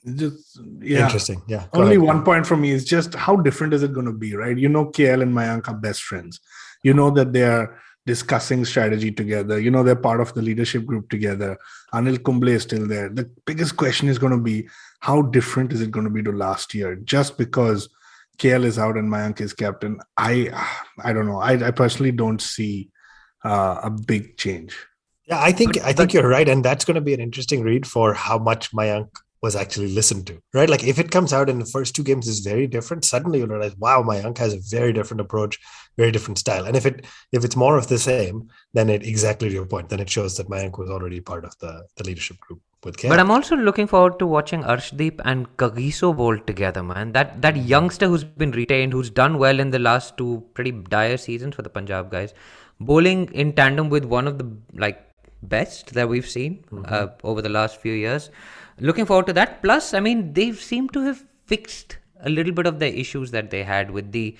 Interesting. Yeah.
Only 1 point for me is just how different is it going to be, right? You know, KL and Mayank are best friends. You know that they are discussing strategy together. You know, they're part of the leadership group together. Anil Kumble is still there. The biggest question is going to be, how different is it going to be to last year? Just because KL is out and Mayank is captain, I don't know. I personally don't see a big change.
Yeah, I think you're right, and that's going to be an interesting read for how much Mayank was actually listened to, right? Like if it comes out in the first two games is very different, suddenly you'll realize, wow, Mayank has a very different approach, very different style. And if it's more of the same, then it exactly to your point, then it shows that Mayank was already part of the leadership group with KL.
But I'm also looking forward to watching Arshdeep and Kagiso bowl together, man. That youngster who's been retained, who's done well in the last two pretty dire seasons for the Punjab guys, bowling in tandem with one of the best that we've seen over the last few years. Looking forward to that. Plus, I mean, they seem to have fixed a little bit of the issues that they had with the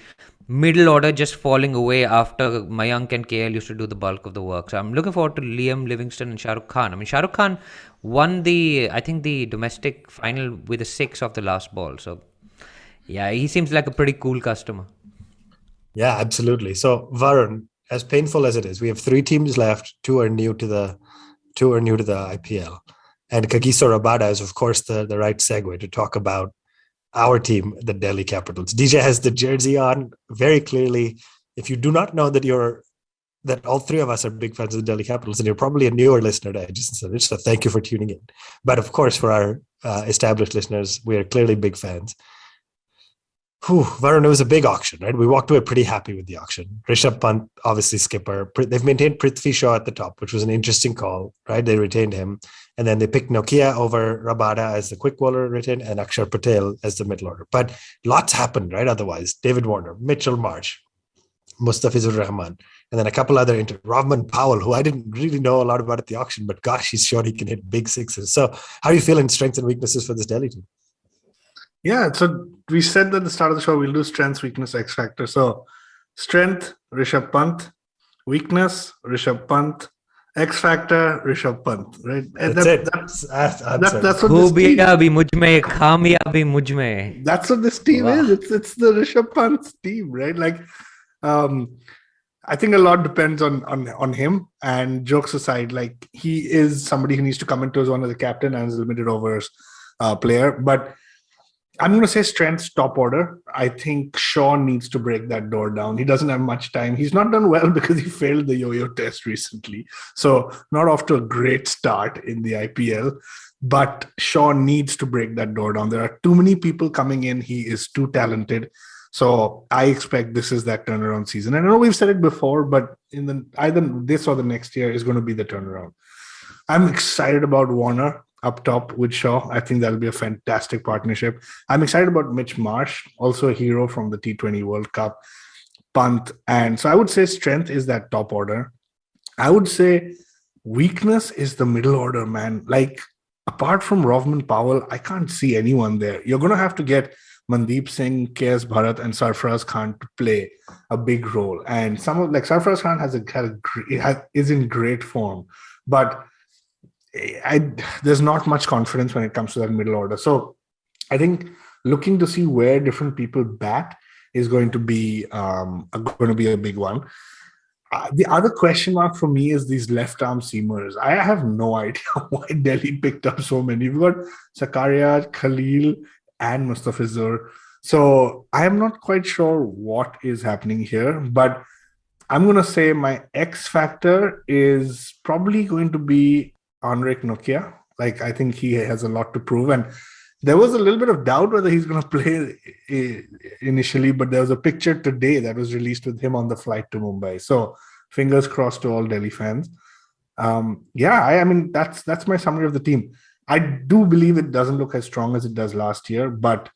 middle order just falling away after Mayank and KL used to do the bulk of the work. So I'm looking forward to Liam Livingston and Shah Rukh Khan. I mean, Shah Rukh Khan won the domestic final with a 6 off the last ball. So, yeah, he seems like a pretty cool customer.
Yeah, absolutely. So, Varun, as painful as it is, we have 3 teams left. 2 are new to the IPL. And Kagiso Rabada is, of course, the right segue to talk about our team, the Delhi Capitals. DJ has the jersey on very clearly. If you do not know that all 3 of us are big fans of the Delhi Capitals, and you're probably a newer listener to Edges and Such, so thank you for tuning in. But of course, for our established listeners, we are clearly big fans. Varun, it was a big auction, right? We walked away pretty happy with the auction. Rishabh Pant, obviously skipper. They've maintained Prithvi Shaw at the top, which was an interesting call, right? They retained him. And then they picked Nokia over Rabada as the quick bowler retained and Akshar Patel as the middle order. But lots happened, right? Otherwise, David Warner, Mitchell Marsh, Mustafizur Rahman, and then a couple other Rovman Powell, who I didn't really know a lot about at the auction, but gosh, he's sure he can hit big sixes. So how are you feeling strengths and weaknesses for this Delhi team?
Yeah, so we said at the start of the show, we'll do strengths, weakness, X factor. So strength, Rishabh Pant. Weakness, Rishabh Pant. X factor, Rishabh Pant. Right? That's what
Khubiyaabi mujhme, kamyaabi mujhme.
That's what this team is. It's the Rishabh Pant team, right? Like, I think a lot depends on him. And jokes aside, like he is somebody who needs to come into his own as a captain and as a limited overs player. But I'm going to say strengths top order. I think Shaw needs to break that door down. He doesn't have much time. He's not done well because he failed the yo-yo test recently. So not off to a great start in the IPL. But Shaw needs to break that door down. There are too many people coming in. He is too talented. So I expect this is that turnaround season. And I know we've said it before, but either this or the next year is going to be the turnaround. I'm excited about Warner up top with Shaw. I think that'll be a fantastic partnership. I'm excited about Mitch Marsh, also a hero from the T20 World Cup, Pant. And so I would say strength is that top order. I would say weakness is the middle order, man. Like, apart from Rovman Powell, I can't see anyone there. You're going to have to get Mandeep Singh, KS Bharat, and Sarfaraz Khan to play a big role. And some of Sarfaraz Khan is in great form, but there's not much confidence when it comes to that middle order. So I think looking to see where different people bat is going to be a big one. The other question mark for me is these left arm seamers. I have no idea why Delhi picked up so many. We've got Zakaria, Khalil, and Mustafizur. So I am not quite sure what is happening here, but I'm going to say my X factor is probably going to be Anrek Nokia. Like, I think he has a lot to prove. And there was a little bit of doubt whether he's going to play initially, but there was a picture today that was released with him on the flight to Mumbai. So fingers crossed to all Delhi fans. I mean, that's my summary of the team. I do believe it doesn't look as strong as it does last year, but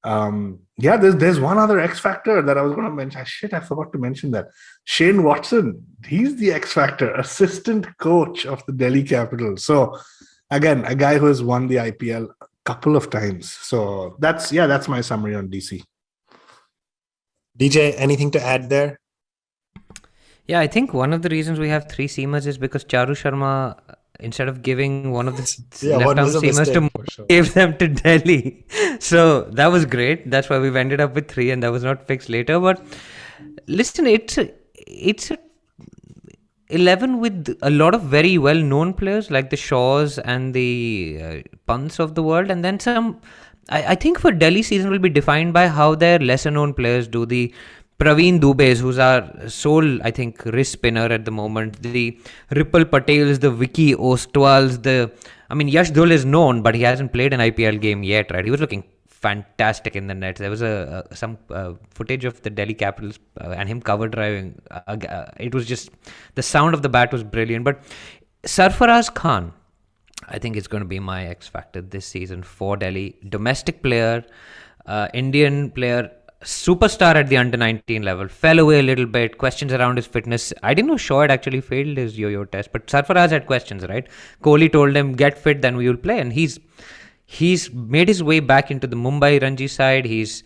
there's one other X factor that I was going to mention. I forgot to mention that. Shane Watson, he's the X factor, assistant coach of the Delhi Capitals. So again, a guy who has won the IPL a couple of times. So that's my summary on DC.
DJ, anything to add there?
Yeah, I think one of the reasons we have three seamers is because Charu Sharma, instead of giving one of the left-arm seamers to gave them to Delhi. So that was great. That's why we've ended up with three, and that was not fixed later. But listen, it's a 11 with a lot of very well-known players like the Shaws and the Pants of the world, and then some. I think for Delhi season will be defined by how their lesser-known players do. The Praveen Dubes, who's our sole, I think, wrist spinner at the moment. The Ripple Patels, the Vicky Ostwals, Yash Dhul is known, but he hasn't played an IPL game yet, right? He was looking fantastic in the nets. There was some footage of the Delhi Capitals and him cover driving. It was just, the sound of the bat was brilliant. But Sarfaraz Khan, I think it's going to be my X factor this season for Delhi. Domestic player, Indian player, superstar at the under-19 level, fell away a little bit, questions around his fitness. I didn't know Shaw had actually failed his yo-yo test, but Sarfaraz had questions, right? Kohli told him, get fit, then we will play. And he's made his way back into the Mumbai Ranji side. He's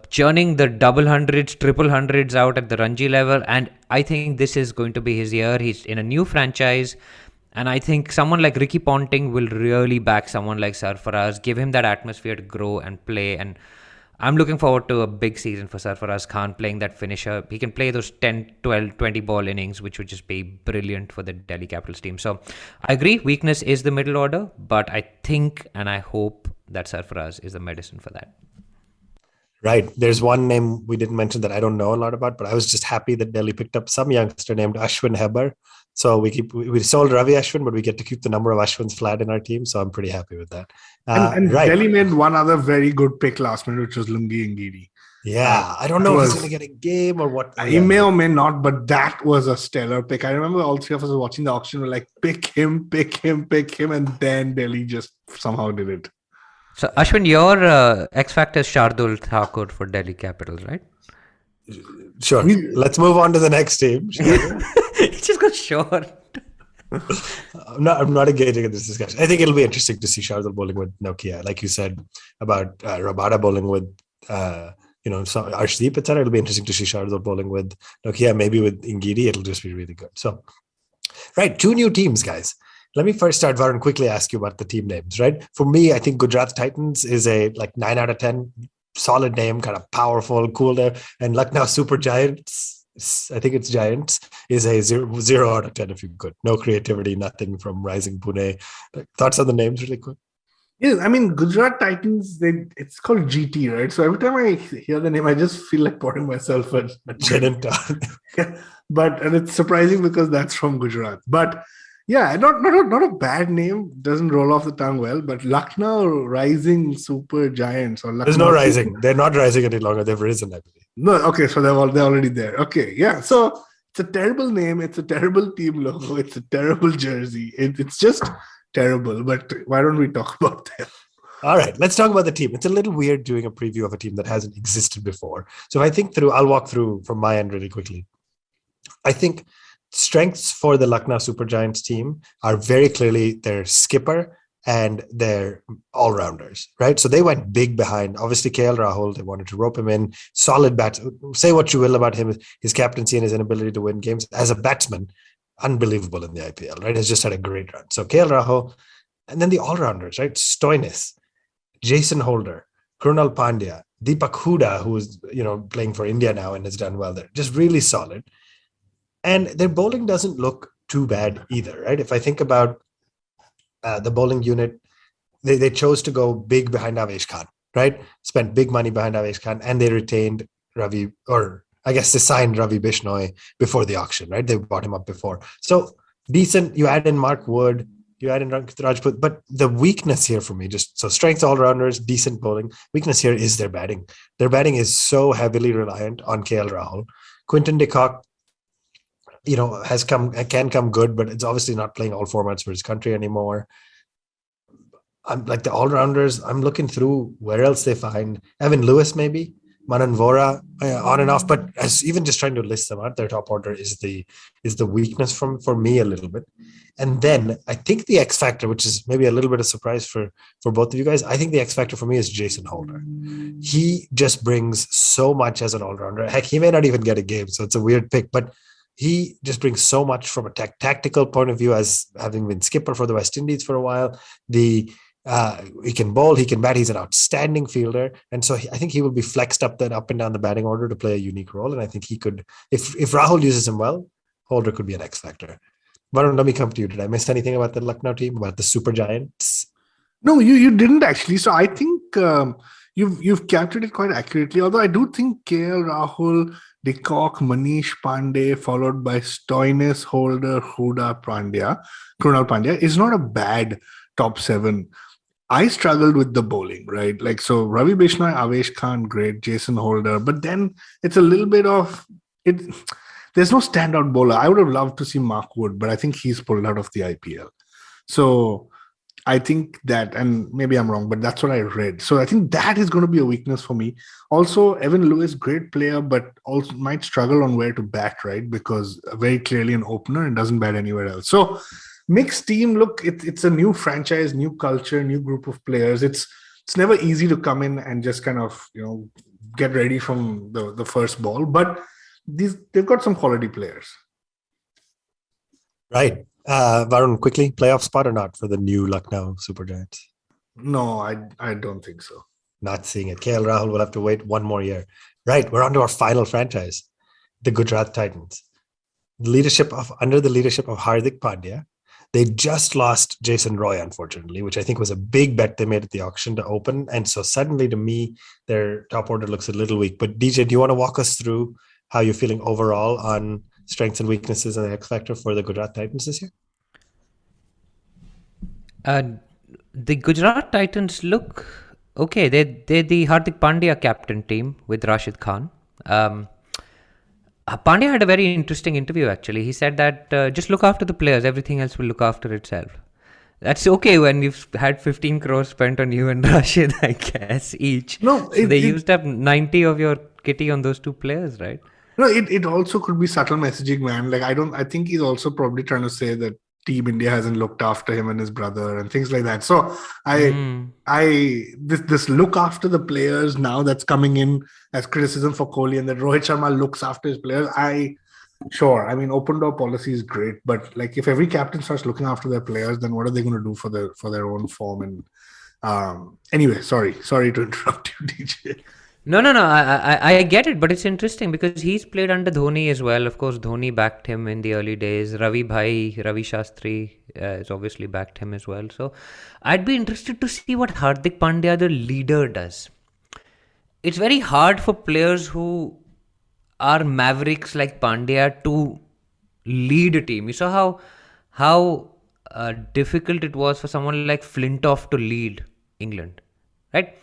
churning the double hundreds, triple hundreds out at the Ranji level. And I think this is going to be his year. He's in a new franchise. And I think someone like Ricky Ponting will really back someone like Sarfaraz, give him that atmosphere to grow and play. And I'm looking forward to a big season for Sarfaraz Khan playing that finisher. He can play those 10, 12, 20 ball innings, which would just be brilliant for the Delhi Capitals team. So I agree, weakness is the middle order, but I think and I hope that Sarfaraz is the medicine for that.
Right. There's one name we didn't mention that I don't know a lot about, but I was just happy that Delhi picked up some youngster named Ashwin Heber. So we sold Ravi Ashwin, but we get to keep the number of Ashwins flat in our team. So I'm pretty happy with that.
And right. Delhi made one other very good pick last minute, which was Lungi Ngidi.
Yeah, I don't know if he's going to get a game or what.
He may or may not, but that was a stellar pick. I remember all three of us watching the auction. We're like, pick him. And then Delhi just somehow did it.
So Ashwin, your X factor is Shardul Thakur for Delhi Capitals, right?
Sure. Let's move on to the next team.
It just got short.
I'm not engaging in this discussion. I think it'll be interesting to see Shardul bowling with Nokia, like you said about Rabada bowling with Arshdeep, etc. It'll be interesting to see Shardul bowling with Nokia, maybe with Ngidi. It'll just be really good. So, right, 2 new teams, guys. Let me first start, Varun, quickly ask you about the team names, right? For me, I think Gujarat Titans is a 9 out of 10 solid name, kind of powerful, cool there. And Lucknow Super Giants, I think it's Giants, is a 0 out of 10 if you could. No creativity, nothing from Rising Pune. Thoughts on the names really quick?
Yeah, I mean, Gujarat Titans, it's called GT, right? So every time I hear the name, I just feel like pouring myself a
Gin and tonic.
and it's surprising because that's from Gujarat. But yeah, not a bad name. Doesn't roll off the tongue well. But Lucknow Rising Super Giants or
There's no
Lucknow
rising. They're not rising any longer. They've risen, I believe.
No, okay, so they're already there. Okay, yeah. So it's a terrible name. It's a terrible team logo. It's a terrible jersey. It's just terrible. But why don't we talk about them?
All right, let's talk about the team. It's a little weird doing a preview of a team that hasn't existed before. So if I think through, I'll walk through from my end really quickly. I think strengths for the Lucknow Super Giants team are very clearly their skipper and their all-rounders, right? So they went big behind, obviously, KL Rahul. They wanted to rope him in. Solid bats. Say what you will about him, his captaincy and his inability to win games. As a batsman, unbelievable in the IPL, right? Has just had a great run. So KL Rahul, and then the all-rounders, right? Stoinis, Jason Holder, Krunal Pandya, Deepak Hooda, who is playing for India now and has done well there. Just really solid. And their bowling doesn't look too bad either, right? If I think about the bowling unit, they chose to go big behind Avesh Khan, right? Spent big money behind Avesh Khan, and they retained Ravi, or I guess they signed Ravi Bishnoi before the auction, right? They bought him up before. So decent. You add in Mark Wood, you add in Rajput, but the weakness here for me, so strengths all-rounders, decent bowling. Weakness here is their batting. Their batting is so heavily reliant on KL Rahul. Quinton de Kock, can come good, but it's obviously not playing all formats for his country anymore. I'm like the all-rounders. I'm looking through where else they find Evan Lewis, maybe Manan Vora, on and off. But as even just trying to list them out, their top order is the weakness for me a little bit. And then I think the X factor, which is maybe a little bit of surprise for both of you guys, I think the X factor for me is Jason Holder. He just brings so much as an all-rounder. Heck, he may not even get a game, so it's a weird pick, but he just brings so much from a tactical point of view, as having been skipper for the West Indies for a while. He can bowl, he can bat. He's an outstanding fielder, and so I think he will be flexed up and down the batting order to play a unique role. And I think he could, if Rahul uses him well, Holder could be an X factor. Varun, let me come to you. Did I miss anything about the Lucknow team, about the Super Giants?
No, you didn't actually. So I think you've captured it quite accurately. Although I do think KL Rahul, de Kock, Manish Pandey, followed by Stoinis, Holder, Hooda, Krunal Pandya is not a bad top 7. I struggled with the bowling, right? Like, so Ravi Bishnoi, Avesh Khan, great, Jason Holder, but then it's a little bit of it. There's no standout bowler. I would have loved to see Mark Wood, but I think he's pulled out of the IPL. So I think that, and maybe I'm wrong, but that's what I read. So I think that is going to be a weakness for me. Also, Evan Lewis, great player, but also might struggle on where to bat, right? Because very clearly an opener and doesn't bat anywhere else. So mixed team, look, it's a new franchise, new culture, new group of players. It's never easy to come in and just kind of, get ready from the first ball, but they've got some quality players.
Right. Varun, quickly, playoff spot or not for the new Lucknow Super Giants?
No, I don't think so.
Not seeing it. KL Rahul will have to wait one more year. Right. We're on to our final franchise, the Gujarat Titans. Under the leadership of Hardik Pandya. They just lost Jason Roy, unfortunately, which I think was a big bet they made at the auction to open. And so suddenly, to me, their top order looks a little weak. But DJ, do you want to walk us through how you're feeling overall on strengths and weaknesses and the X factor for the Gujarat Titans this year?
The Gujarat Titans look okay. They're the Hardik Pandya captain team with Rashid Khan. Pandya had a very interesting interview, actually. He said that just look after the players, everything else will look after itself. That's okay when you've had 15 crores spent on you and Rashid, I guess, each.
No,
they used up 90 of your kitty on those 2 players, right?
No, it also could be subtle messaging, man. Like, I think he's also probably trying to say that Team India hasn't looked after him and his brother and things like that. So this look after the players now that's coming in as criticism for Kohli, and that Rohit Sharma looks after his players. Open door policy is great, but like if every captain starts looking after their players, then what are they going to do for their own form? And anyway, sorry to interrupt you, DJ.
No. I get it, but it's interesting because he's played under Dhoni as well. Of course, Dhoni backed him in the early days. Ravi Shastri has obviously backed him as well. So I'd be interested to see what Hardik Pandya, the leader, does. It's very hard for players who are mavericks like Pandya to lead a team. You saw how difficult it was for someone like Flintoff to lead England, right?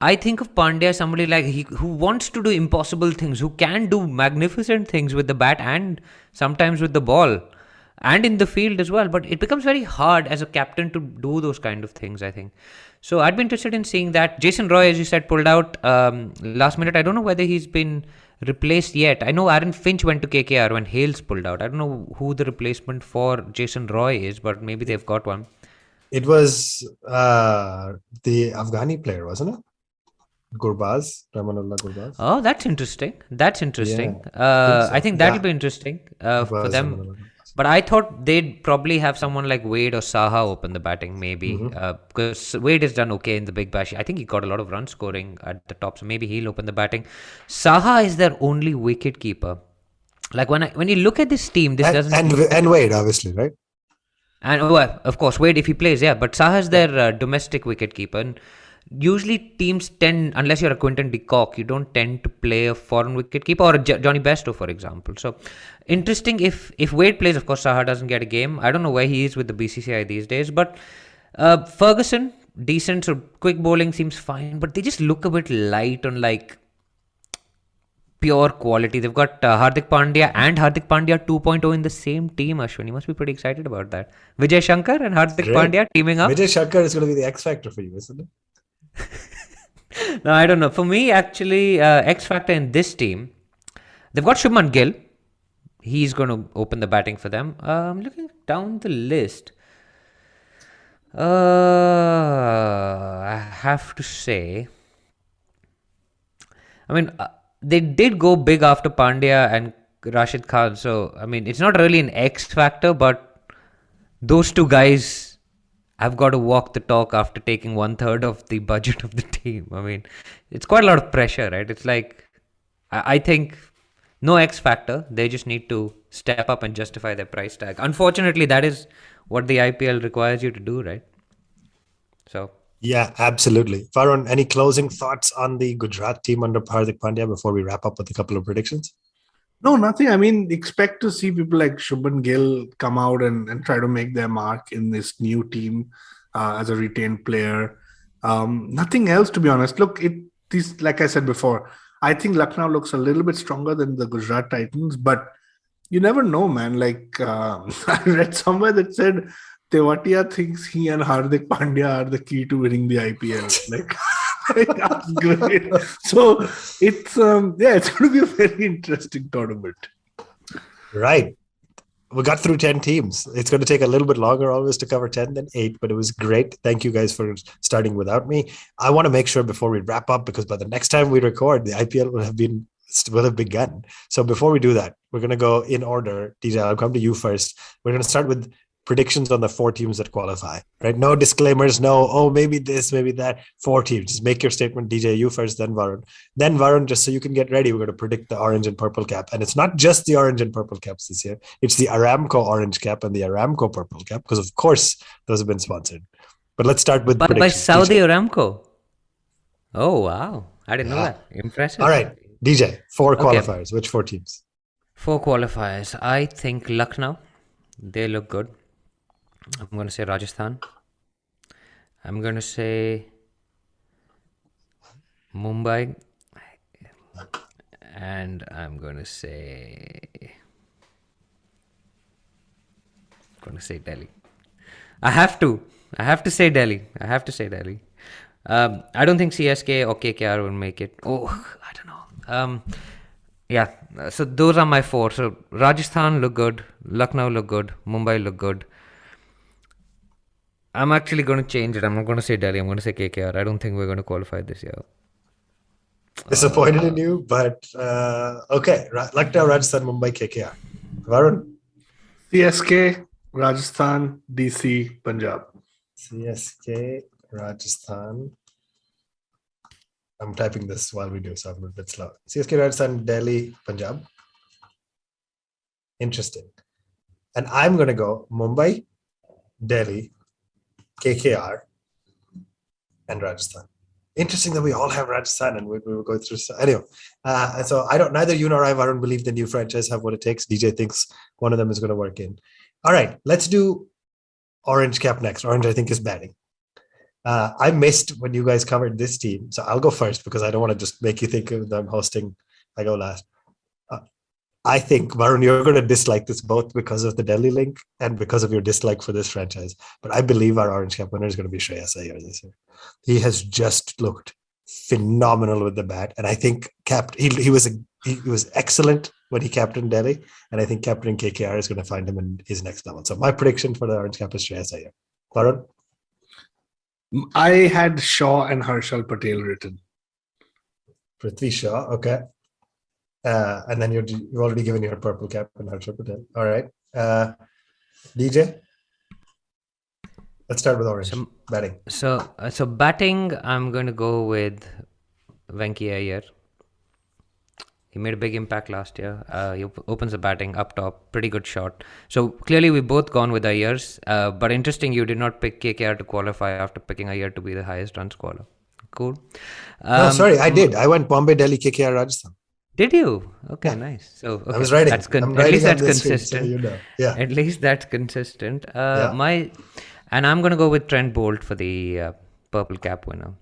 I think of Pandya as somebody like who wants to do impossible things, who can do magnificent things with the bat and sometimes with the ball and in the field as well. But it becomes very hard as a captain to do those kind of things, I think. So I'd be interested in seeing that. Jason Roy, as you said, pulled out last minute. I don't know whether he's been replaced yet. I know Aaron Finch went to KKR when Hales pulled out. I don't know who the replacement for Jason Roy is, but maybe they've got one.
It was the Afghani player, wasn't it? Gurbaz, Ramanullah Gurbaz.
Oh, that's interesting.
Yeah,
I think that'll be interesting for them. But I thought they'd probably have someone like Wade or Saha open the batting, maybe. Because Wade has done okay in the Big Bash. I think he got a lot of run scoring at the top, so maybe he'll open the batting. Saha is their only wicket keeper. Like when you look at this team,
and Wade, obviously, right?
And of course, Wade if he plays, yeah. But Saha is their domestic wicket keeper. And usually teams tend, unless you're a Quinton de Kock, you don't tend to play a foreign wicketkeeper or a Johnny Bairstow, for example. So interesting if Wade plays. Of course, Saha doesn't get a game. I don't know where he is with the BCCI these days. But Ferguson, decent. So quick bowling seems fine, but they just look a bit light on like pure quality. They've got Hardik Pandya and Hardik Pandya 2.0 in the same team, Ashwin. You must be pretty excited about that. Vijay Shankar and Hardik Pandya teaming up.
Vijay Shankar is going to be the X factor for you, isn't it?
No, I don't know. For me, actually, X factor in this team, they've got Shubman Gill. He's going to open the batting for them. I'm looking down the list. I have to say, I mean, they did go big after Pandya and Rashid Khan. So, I mean, it's not really an X factor, but those two guys have got to walk the talk after taking 1/3 of the budget of the team. I mean, it's quite a lot of pressure, right? It's like, I think no X factor. They just need to step up and justify their price tag. Unfortunately, that is what the IPL requires you to do, right? So.
Yeah, absolutely. Varun, any closing thoughts on the Gujarat team under Hardik Pandya before we wrap up with a couple of predictions?
No, nothing. I mean, expect to see people like Shubman Gill come out and try to make their mark in this new team as a retained player. Nothing else, to be honest. Look, like I said before, I think Lucknow looks a little bit stronger than the Gujarat Titans, but you never know, man. Like I read somewhere that said Tewatia thinks he and Hardik Pandya are the key to winning the IPL. That's great. So it's it's going to be a very interesting tournament.
Right. We got through 10 teams. It's going to take a little bit longer always to cover 10 than 8, but it was great. Thank you guys for starting without me. I want to make sure before we wrap up, because by the next time we record, the IPL will have begun. So before we do that, we're going to go in order. DJ, I'll come to you first. We're going to start with predictions on the 4 teams that qualify, right? No disclaimers, maybe this, maybe that. 4 teams. Just make your statement, DJ, you first, then Varun. Then Varun, just so you can get ready, we're going to predict the orange and purple cap. And it's not just the orange and purple caps this year. It's the Aramco orange cap and the Aramco purple cap, because of course those have been sponsored. But let's start with predictions.
By Saudi DJ. Aramco. Oh, wow. I didn't know that. Impressive.
All right, DJ, 4 qualifiers. Which 4 teams?
4 qualifiers. I think Lucknow. They look good. I'm going to say Rajasthan. I'm going to say Mumbai. And I'm going to say Delhi. I have to say Delhi. I don't think CSK or KKR will make it. Oh, I don't know. So those are my 4. So Rajasthan look good. Lucknow look good. Mumbai look good. I'm actually going to change it. I'm not going to say Delhi. I'm going to say KKR. I don't think we're going to qualify this year.
Disappointed in you, but okay. Lucknow, Rajasthan, Mumbai, KKR. Varun?
CSK, Rajasthan, DC, Punjab.
CSK, Rajasthan. I'm typing this while we do, so I'm a bit slow. CSK, Rajasthan, Delhi, Punjab. Interesting. And I'm going to go Mumbai, Delhi, KKR, and Rajasthan. Interesting that we all have Rajasthan and we will go through. So anyway, so neither you nor I, Varun, believe the new franchise have what it takes. DJ thinks one of them is going to work in. All right, let's do Orange Cap next. Orange, I think, is batting. I missed when you guys covered this team. So I'll go first because I don't want to just make you think that I'm hosting. I go last. I think, Varun, you're going to dislike this both because of the Delhi link and because of your dislike for this franchise. But I believe our Orange Cap winner is going to be Shreyas Iyer this year. He has just looked phenomenal with the bat. And I think he was excellent when he captained Delhi. And I think captaining KKR is going to find him in his next level. So my prediction for the Orange Cap is Shreyas Iyer. Varun?
I had Shaw and Harshal Patel written.
Prithvi Shaw, okay. And then you've already given your purple cap and Harshal Patel. All right. DJ? Let's start with Orange. Batting.
So batting, I'm going to go with Venki Iyer. He made a big impact last year. He opens the batting up top. Pretty good shot. So clearly we've both gone with Ayers. But interesting, you did not pick KKR to qualify after picking Iyer to be the highest run scorer. Cool.
No, sorry, I did. I went Bombay, Delhi, KKR, Rajasthan.
Did you? Okay,
Yeah.
Nice. So okay.
I was writing.
At least that's consistent.
Yeah.
At least that's consistent.
Yeah.
And I'm going to go with Trent Bolt for the purple cap winner.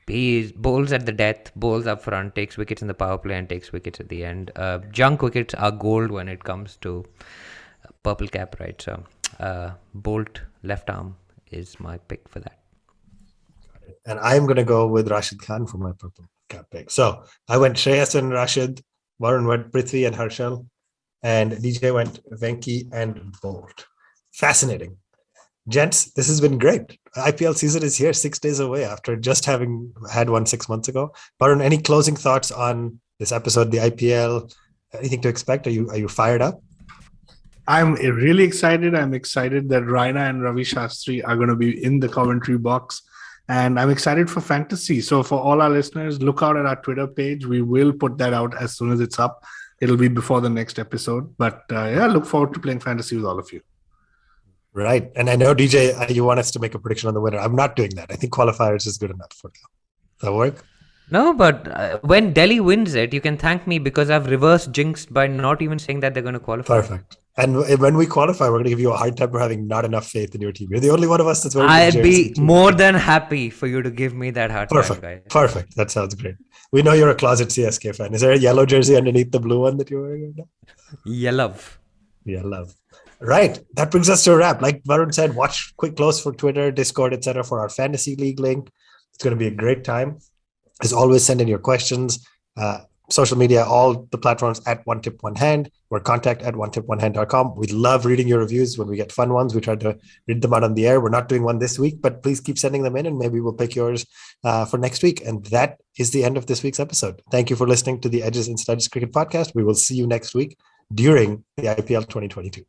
He bowls at the death, bowls up front, takes wickets in the power play and takes wickets at the end. Junk wickets are gold when it comes to purple cap, right? So Bolt left arm is my pick for that.
And I'm going to go with Rashid Khan for my purple cap pick. So I went Shreyas and Rashid. Varun went Prithvi and Harshal. And DJ went Venki and Bolt. Fascinating. Gents, this has been great. IPL season is here 6 days away after just having had one 6 months ago. Varun, any closing thoughts on this episode, the IPL? Anything to expect? Are you fired up?
I'm really excited. I'm excited that Raina and Ravi Shastri are going to be in the commentary box. And I'm excited for fantasy. So for all our listeners, look out at our Twitter page. We will put that out as soon as it's up. It'll be before the next episode. But look forward to playing fantasy with all of you.
Right. And I know, DJ, you want us to make a prediction on the winner. I'm not doing that. I think qualifiers is good enough for now. Does that work?
No, but when Delhi wins it, you can thank me because I've reverse jinxed by not even saying that they're going to qualify.
Perfect. And when we qualify, we're going to give you a hard time for having not enough faith in your team. You're the only one of us that's wearing
I'd be more than happy for you to give me that hard
Perfect.
time, guys.
Perfect. That sounds great. We know you're a closet CSK fan. Is there a yellow jersey underneath the blue one that you're wearing right now?
Yellow.
Yellow. Right. That brings us to a wrap. Like Varun said, watch Quick Close for Twitter, Discord, etc. for our fantasy league link. It's going to be a great time. As always, send in your questions. Social media, all the platforms at One Tip One Hand, or contact at onetiponehand.com. We love reading your reviews when we get fun ones. We try to read them out on the air. We're not doing one this week, but please keep sending them in and maybe we'll pick yours for next week. And that is the end of this week's episode. Thank you for listening to the Edges and Studs Cricket Podcast. We will see you next week during the IPL 2022.